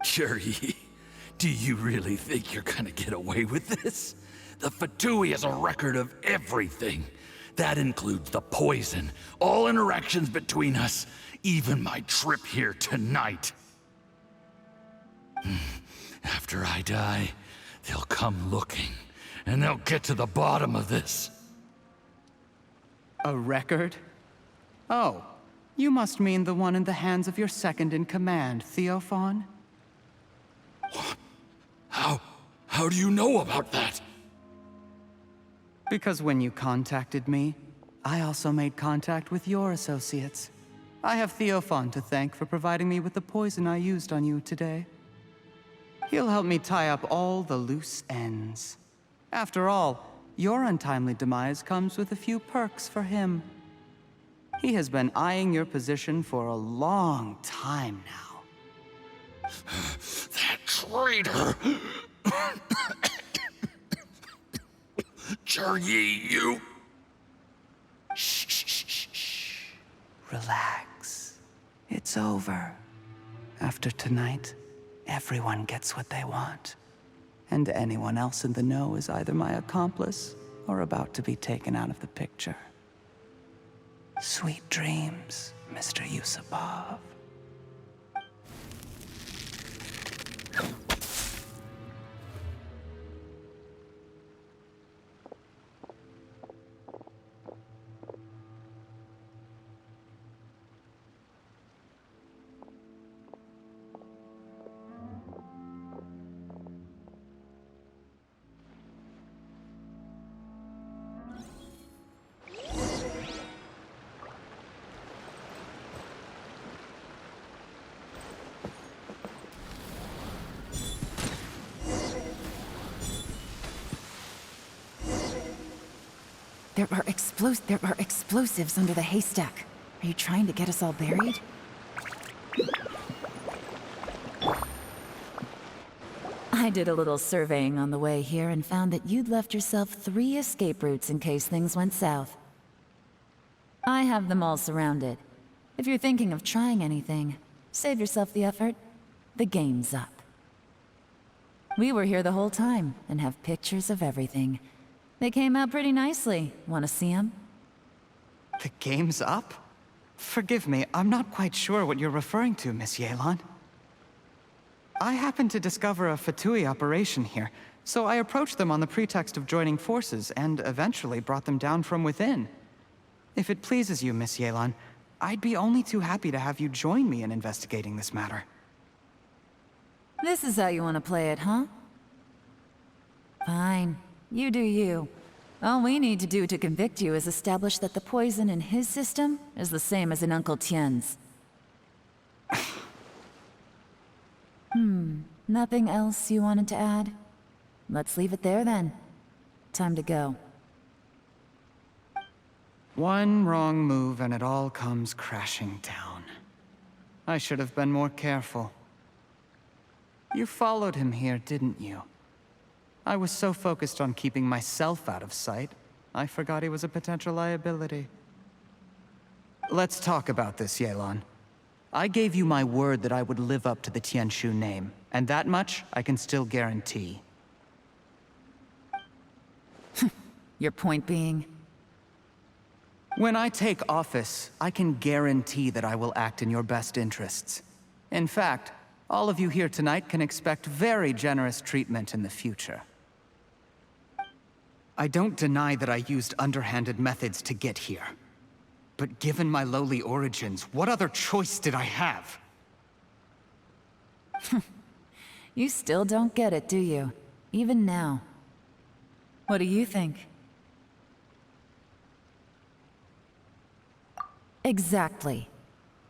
Cherry, do you really think you're gonna get away with this? The Fatui has a record of everything. That includes the poison, all interactions between us, even my trip here tonight. After I die, they'll come looking, and they'll get to the bottom of this. A record? Oh, you must mean the one in the hands of your second-in-command, Theophan? How do you know about that? Because when you contacted me, I also made contact with your associates. I have Theophan to thank for providing me with the poison I used on you today. He'll help me tie up all the loose ends. After all, your untimely demise comes with a few perks for him. He has been eyeing your position for a long time now. That traitor! Cherry, you... Shh. Relax. It's over. After tonight, everyone gets what they want. And anyone else in the know is either my accomplice or about to be taken out of the picture. Sweet dreams, Mr. Yusupov. There are explosives under the haystack. Are you trying to get us all buried? I did a little surveying on the way here and found that you'd left yourself 3 escape routes in case things went south. I have them all surrounded. If you're thinking of trying anything, save yourself the effort. The game's up. We were here the whole time and have pictures of everything. They came out pretty nicely. Want to see them? The game's up? Forgive me, I'm not quite sure what you're referring to, Miss Yelan. I happened to discover a Fatui operation here, so I approached them on the pretext of joining forces and eventually brought them down from within. If it pleases you, Miss Yelan, I'd be only too happy to have you join me in investigating this matter. This is how you want to play it, huh? Fine. You do you. All we need to do to convict you is establish that the poison in his system is the same as in Uncle Tien's. Nothing else you wanted to add? Let's leave it there then. Time to go. One wrong move and it all comes crashing down. I should have been more careful. You followed him here, didn't you? I was so focused on keeping myself out of sight, I forgot he was a potential liability. Let's talk about this, Yelan. I gave you my word that I would live up to the Tianshu name, and that much I can still guarantee. Your point being? When I take office, I can guarantee that I will act in your best interests. In fact, all of you here tonight can expect very generous treatment in the future. I don't deny that I used underhanded methods to get here. But given my lowly origins, what other choice did I have? You still don't get it, do you? Even now. What do you think? Exactly.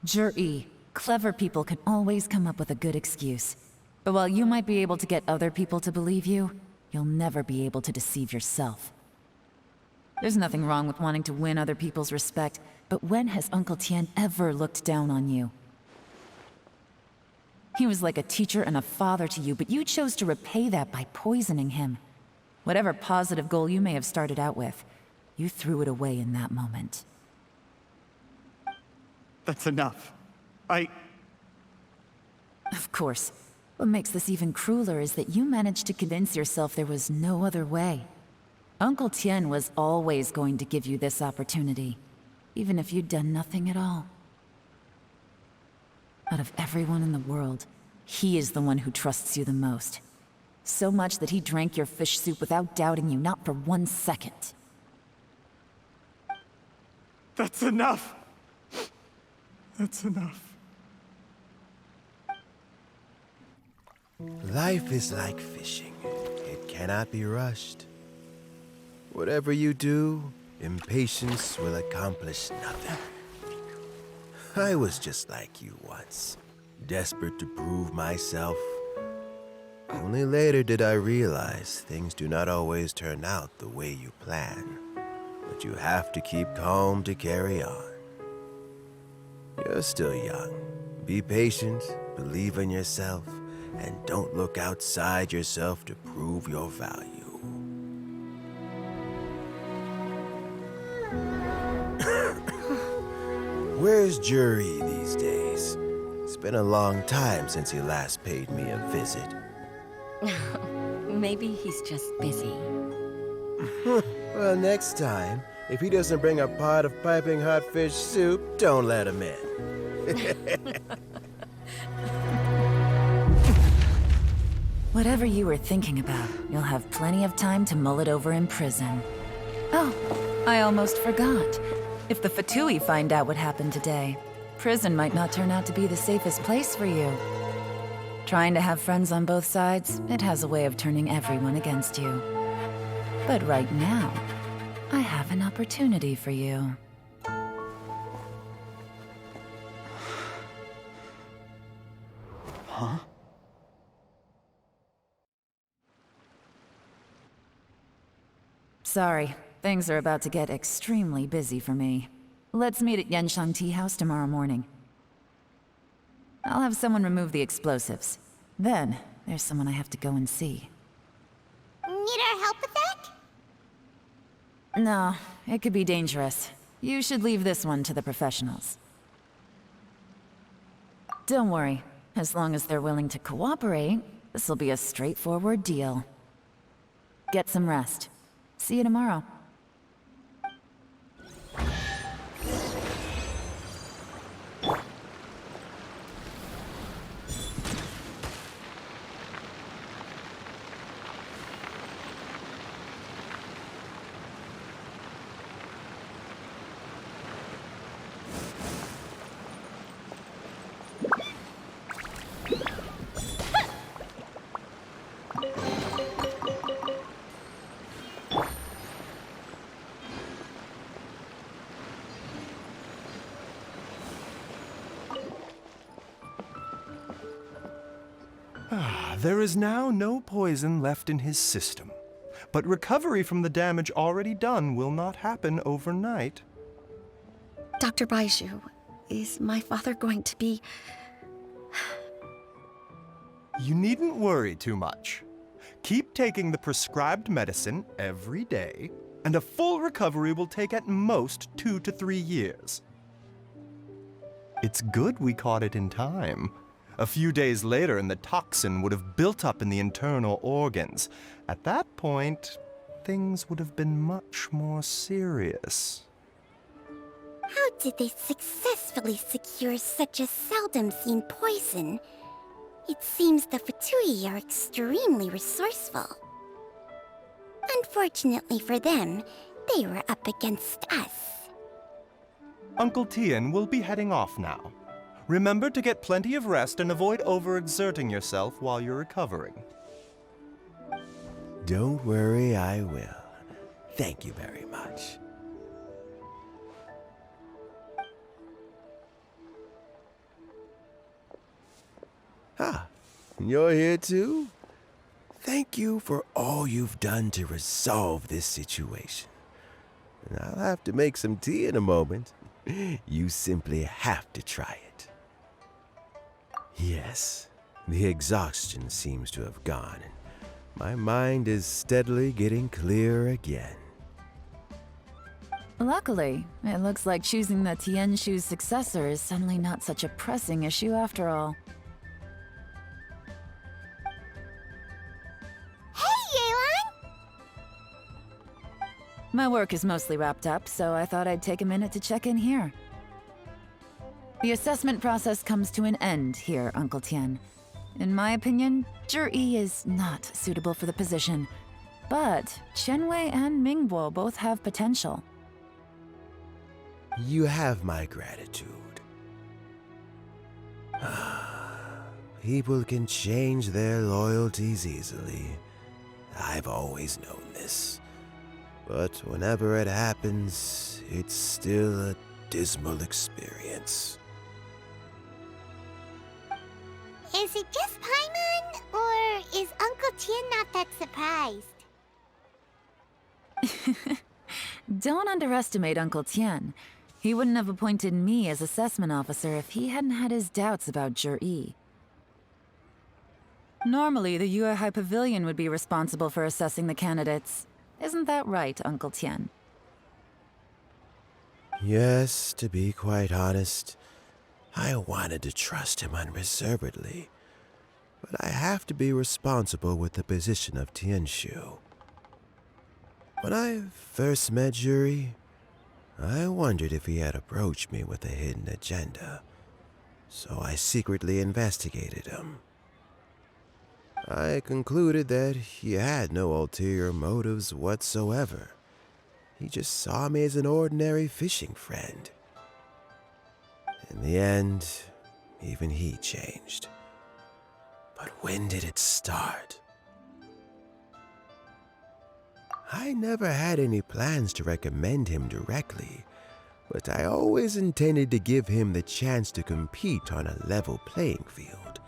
Jur-E, clever people can always come up with a good excuse. But while you might be able to get other people to believe you, you'll never be able to deceive yourself. There's nothing wrong with wanting to win other people's respect, but when has Uncle Tian ever looked down on you? He was like a teacher and a father to you, but you chose to repay that by poisoning him. Whatever positive goal you may have started out with, you threw it away in that moment. That's enough. Of course. What makes this even crueler is that you managed to convince yourself there was no other way. Uncle Tian was always going to give you this opportunity, even if you'd done nothing at all. Out of everyone in the world, he is the one who trusts you the most. So much that he drank your fish soup without doubting you, not for 1 second. That's enough! That's enough. Life is like fishing. It cannot be rushed. Whatever you do, impatience will accomplish nothing. I was just like you once, desperate to prove myself. Only later did I realize things do not always turn out the way you plan, but you have to keep calm to carry on. You're still young. Be patient, believe in yourself, and don't look outside yourself to prove your value. Where's Jur-E these days? It's been a long time since he last paid me a visit. Maybe he's just busy. Well, next time, if he doesn't bring a pot of piping hot fish soup, don't let him in. Whatever you were thinking about, you'll have plenty of time to mull it over in prison. Oh, I almost forgot. If the Fatui find out what happened today, prison might not turn out to be the safest place for you. Trying to have friends on both sides, it has a way of turning everyone against you. But right now, I have an opportunity for you. Huh? Sorry, things are about to get extremely busy for me. Let's meet at Yenshang Tea House tomorrow morning. I'll have someone remove the explosives. Then, there's someone I have to go and see. Need our help with that? No, it could be dangerous. You should leave this one to the professionals. Don't worry. As long as they're willing to cooperate, this'll be a straightforward deal. Get some rest. See you tomorrow. There is now no poison left in his system, but recovery from the damage already done will not happen overnight. Dr. Baizhu, is my father going to be You needn't worry too much. Keep taking the prescribed medicine every day, and a full recovery will take at most 2 to 3 years. It's good we caught it in time. A few days later, and the toxin would have built up in the internal organs. At that point, things would have been much more serious. How did they successfully secure such a seldom-seen poison? It seems the Fatui are extremely resourceful. Unfortunately for them, they were up against us. Uncle Tian will be heading off now. Remember to get plenty of rest and avoid overexerting yourself while you're recovering. Don't worry, I will. Thank you very much. Ah, you're here too? Thank you for all you've done to resolve this situation. I'll have to make some tea in a moment. You simply have to try it. Yes, the exhaustion seems to have gone, and my mind is steadily getting clearer again. Luckily, it looks like choosing the Tianshu's successor is suddenly not such a pressing issue after all. Hey, Yelan! My work is mostly wrapped up, so I thought I'd take a minute to check in here. The assessment process comes to an end here, Uncle Tian. In my opinion, Zhi is not suitable for the position, but Qianwei and Mingbo both have potential. You have my gratitude. People can change their loyalties easily. I've always known this. But whenever it happens, it's still a dismal experience. Is it just Paimon, or is Uncle Tian not that surprised? Don't underestimate Uncle Tian. He wouldn't have appointed me as assessment officer if he hadn't had his doubts about Zhi. Normally, the Yuehai Pavilion would be responsible for assessing the candidates. Isn't that right, Uncle Tian? Yes, to be quite honest, I wanted to trust him unreservedly, but I have to be responsible with the position of Tianshu. When I first met Zhi, I wondered if he had approached me with a hidden agenda, so I secretly investigated him. I concluded that he had no ulterior motives whatsoever. He just saw me as an ordinary fishing friend. In the end, even he changed. But when did it start? I never had any plans to recommend him directly, but I always intended to give him the chance to compete on a level playing field.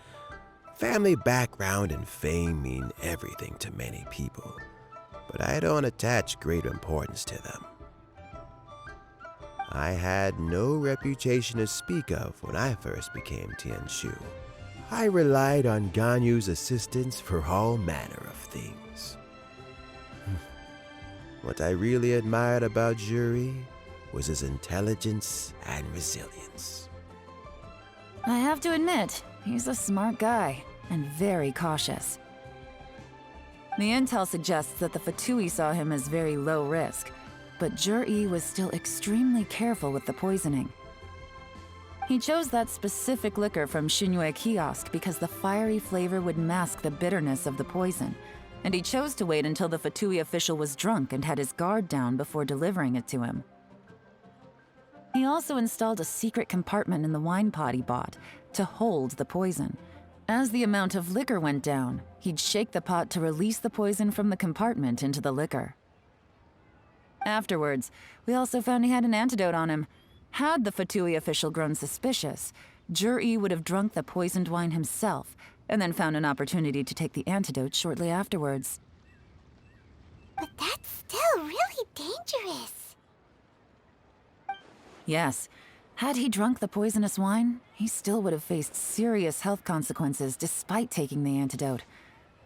Family background and fame mean everything to many people, but I don't attach great importance to them. I had no reputation to speak of when I first became Tianshu. I relied on Ganyu's assistance for all manner of things. What I really admired about Zhi was his intelligence and resilience. I have to admit, he's a smart guy, and very cautious. The intel suggests that the Fatui saw him as very low risk, but Zhi was still extremely careful with the poisoning. He chose that specific liquor from Xunyue Kiosk because the fiery flavor would mask the bitterness of the poison, and he chose to wait until the Fatui official was drunk and had his guard down before delivering it to him. He also installed a secret compartment in the wine pot he bought to hold the poison. As the amount of liquor went down, he'd shake the pot to release the poison from the compartment into the liquor. Afterwards, we also found he had an antidote on him. Had the Fatui official grown suspicious, Zhi would have drunk the poisoned wine himself, and then found an opportunity to take the antidote shortly afterwards. But that's still really dangerous. Yes, Had he drunk the poisonous wine, he still would have faced serious health consequences despite taking the antidote.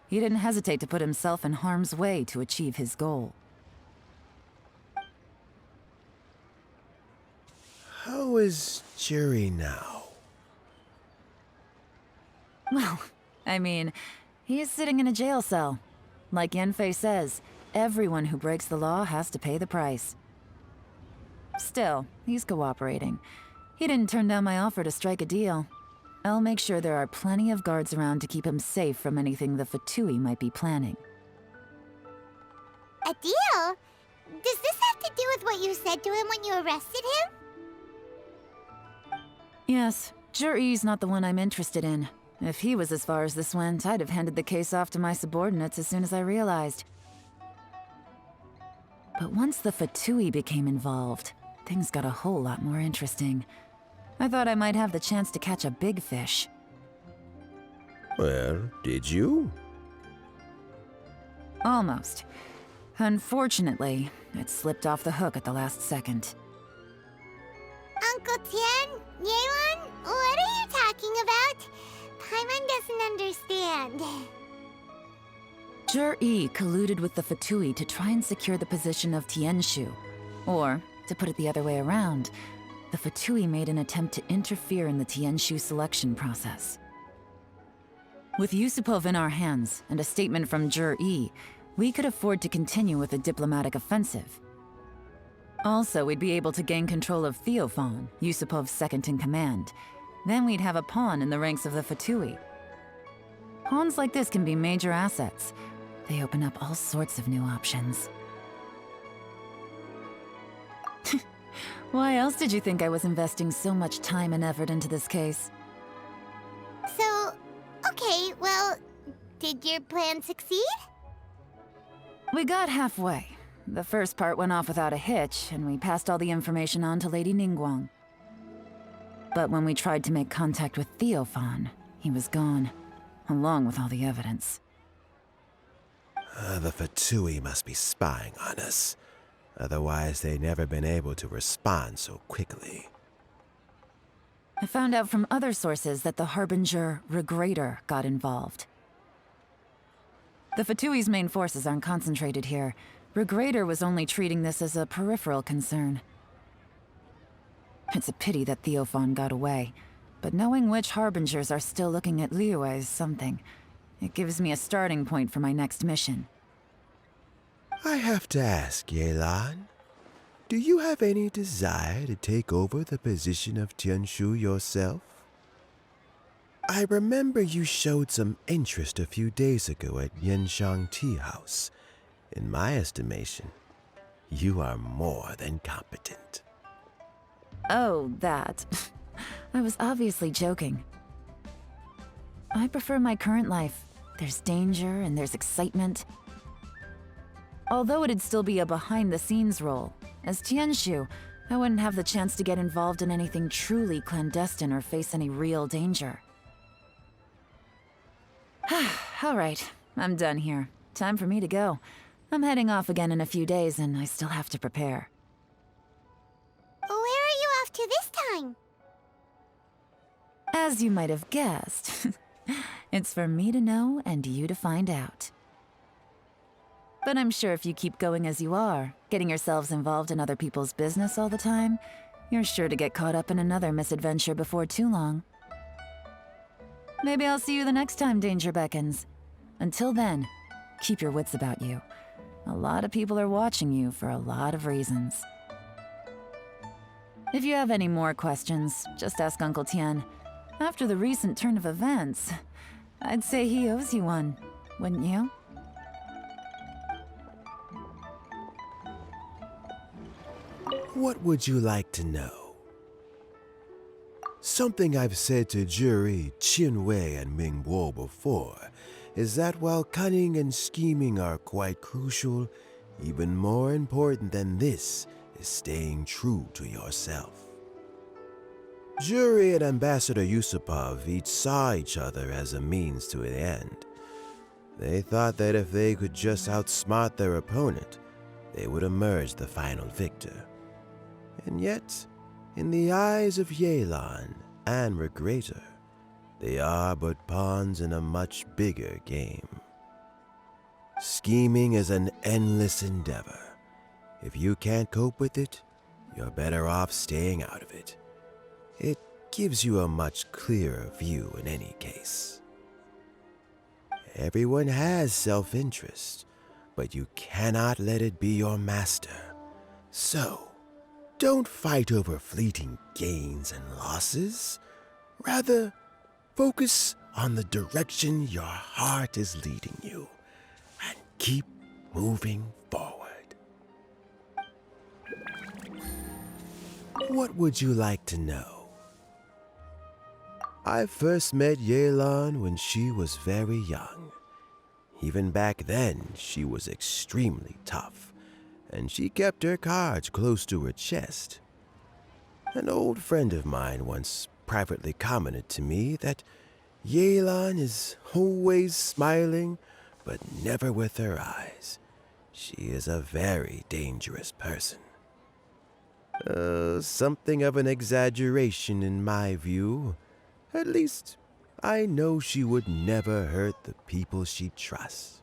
He didn't hesitate to put himself in harm's way to achieve his goal. How is Jury now? Well, I mean, he's sitting in a jail cell. Like Yanfei says, everyone who breaks the law has to pay the price. Still, he's cooperating. He didn't turn down my offer to strike a deal. I'll make sure there are plenty of guards around to keep him safe from anything the Fatui might be planning. A deal? Does this have to do with what you said to him when you arrested him? Yes, Jury's not the one I'm interested in. If he was as far as this went, I'd have handed the case off to my subordinates as soon as I realized. But once the Fatui became involved, things got a whole lot more interesting. I thought I might have the chance to catch a big fish. Well, did you? Almost. Unfortunately, it slipped off the hook at the last second. Uncle Tian? Yelan? What are you talking about? Paimon doesn't understand. Jur-E colluded with the Fatui to try and secure the position of Tianshu. Or, to put it the other way around, the Fatui made an attempt to interfere in the Tianshu selection process. With Yusupov in our hands and a statement from Jur-E, we could afford to continue with a diplomatic offensive. Also, we'd be able to gain control of Theophan, Yusupov's second-in-command. Then we'd have a pawn in the ranks of the Fatui. Pawns like this can be major assets. They open up all sorts of new options. Why else did you think I was investing so much time and effort into this case? So, okay, well, did your plan succeed? We got halfway. The first part went off without a hitch, and we passed all the information on to Lady Ningguang. But when we tried to make contact with Theophan, he was gone, along with all the evidence. The Fatui must be spying on us. Otherwise, they'd never been able to respond so quickly. I found out from other sources that the Harbinger Regrator got involved. The Fatui's main forces aren't concentrated here. Regrator was only treating this as a peripheral concern. It's a pity that Theophan got away, but knowing which Harbingers are still looking at Liyue is something. It gives me a starting point for my next mission. I have to ask, Yelan, do you have any desire to take over the position of Tianshu yourself? I remember you showed some interest a few days ago at Yanshang Tea House. In my estimation, you are more than competent. Oh, that. I was obviously joking. I prefer my current life. There's danger and there's excitement. Although it'd still be a behind-the-scenes role, as Tianshu, I wouldn't have the chance to get involved in anything truly clandestine or face any real danger. All right, I'm done here. Time for me to go. I'm heading off again in a few days, and I still have to prepare. Where are you off to this time? As you might have guessed, it's for me to know and you to find out. But I'm sure if you keep going as you are, getting yourselves involved in other people's business all the time, you're sure to get caught up in another misadventure before too long. Maybe I'll see you the next time danger beckons. Until then, keep your wits about you. A lot of people are watching you for a lot of reasons. If you have any more questions, just ask Uncle Tian. After the recent turn of events, I'd say he owes you one, wouldn't you? What would you like to know? Something I've said to Jury, Qinwei, and Mingbo before is that while cunning and scheming are quite crucial, even more important than this is staying true to yourself. Jury and Ambassador Yusupov each saw each other as a means to an end. They thought that if they could just outsmart their opponent, they would emerge the final victor. And yet, In the eyes of Yelan and Regrator, they are but pawns in a much bigger game. Scheming is an endless endeavor. If you can't cope with it, you're better off staying out of it. It gives you a much clearer view in any case. Everyone has self-interest, but you cannot let it be your master. So, don't fight over fleeting gains and losses. Rather, focus on the direction your heart is leading you, and keep moving forward. What would you like to know? I first met Yelan when she was very young. Even back then, she was extremely tough, and she kept her cards close to her chest. An old friend of mine once privately commented to me that Yelan is always smiling, but never with her eyes. She is a very dangerous person. Something of an exaggeration in my view. At least, I know she would never hurt the people she trusts.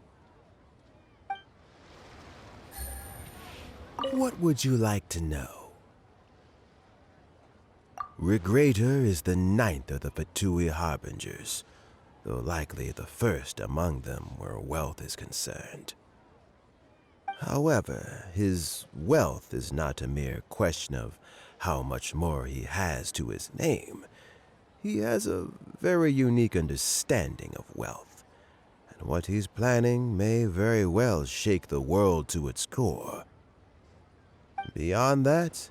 What would you like to know? Regrator is the 9th of the Fatui Harbingers, though likely the first among them where wealth is concerned. However, his wealth is not a mere question of how much more he has to his name. He has a very unique understanding of wealth, and what he's planning may very well shake the world to its core. Beyond that,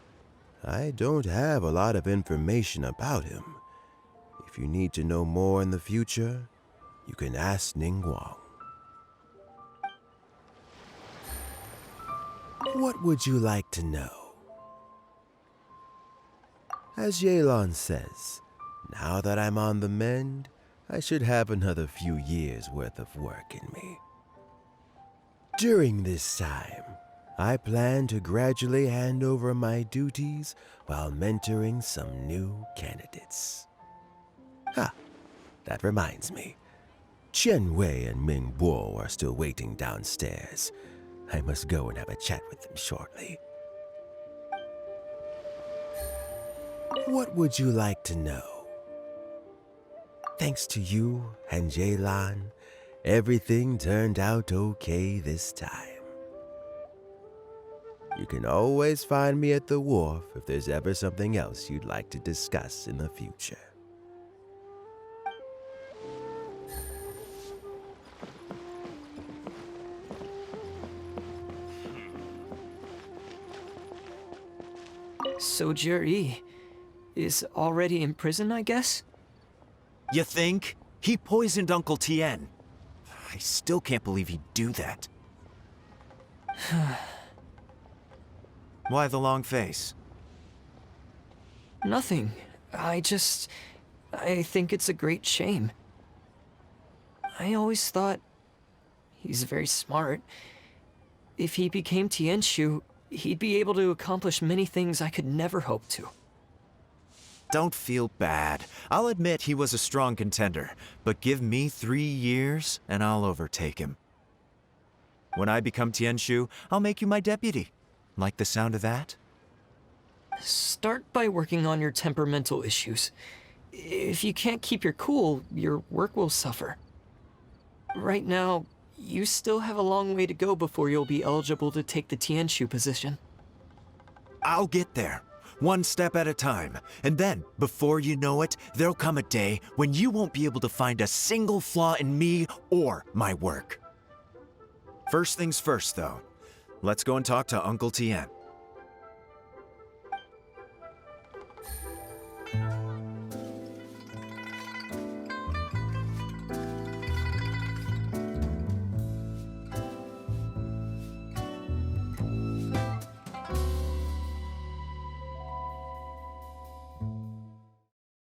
I don't have a lot of information about him. If you need to know more in the future, you can ask Ningguang. What would you like to know? As Yelan says, now that I'm on the mend, I should have another few years' worth of work in me. During this time, I plan to gradually hand over my duties while mentoring some new candidates. That reminds me. Qianwei and Mingbo are still waiting downstairs. I must go and have a chat with them shortly. What would you like to know? Thanks to you and Yelan, everything turned out okay this time. You can always find me at the wharf if there's ever something else you'd like to discuss in the future. So Juri is already in prison, I guess? You think? He poisoned Uncle Tien. I still can't believe he'd do that. Why the long face? Nothing. I think it's a great shame. I always thought he's very smart. If he became Tianshu, he'd be able to accomplish many things I could never hope to. Don't feel bad. I'll admit he was a strong contender, but give me 3 years and I'll overtake him. When I become Tianshu, I'll make you my deputy. Like the sound of that? Start by working on your temperamental issues. If you can't keep your cool, your work will suffer. Right now, you still have a long way to go before you'll be eligible to take the Tianshu position. I'll get there, one step at a time. And then, before you know it, there'll come a day when you won't be able to find a single flaw in me or my work. First things first, though. Let's go and talk to Uncle Tien.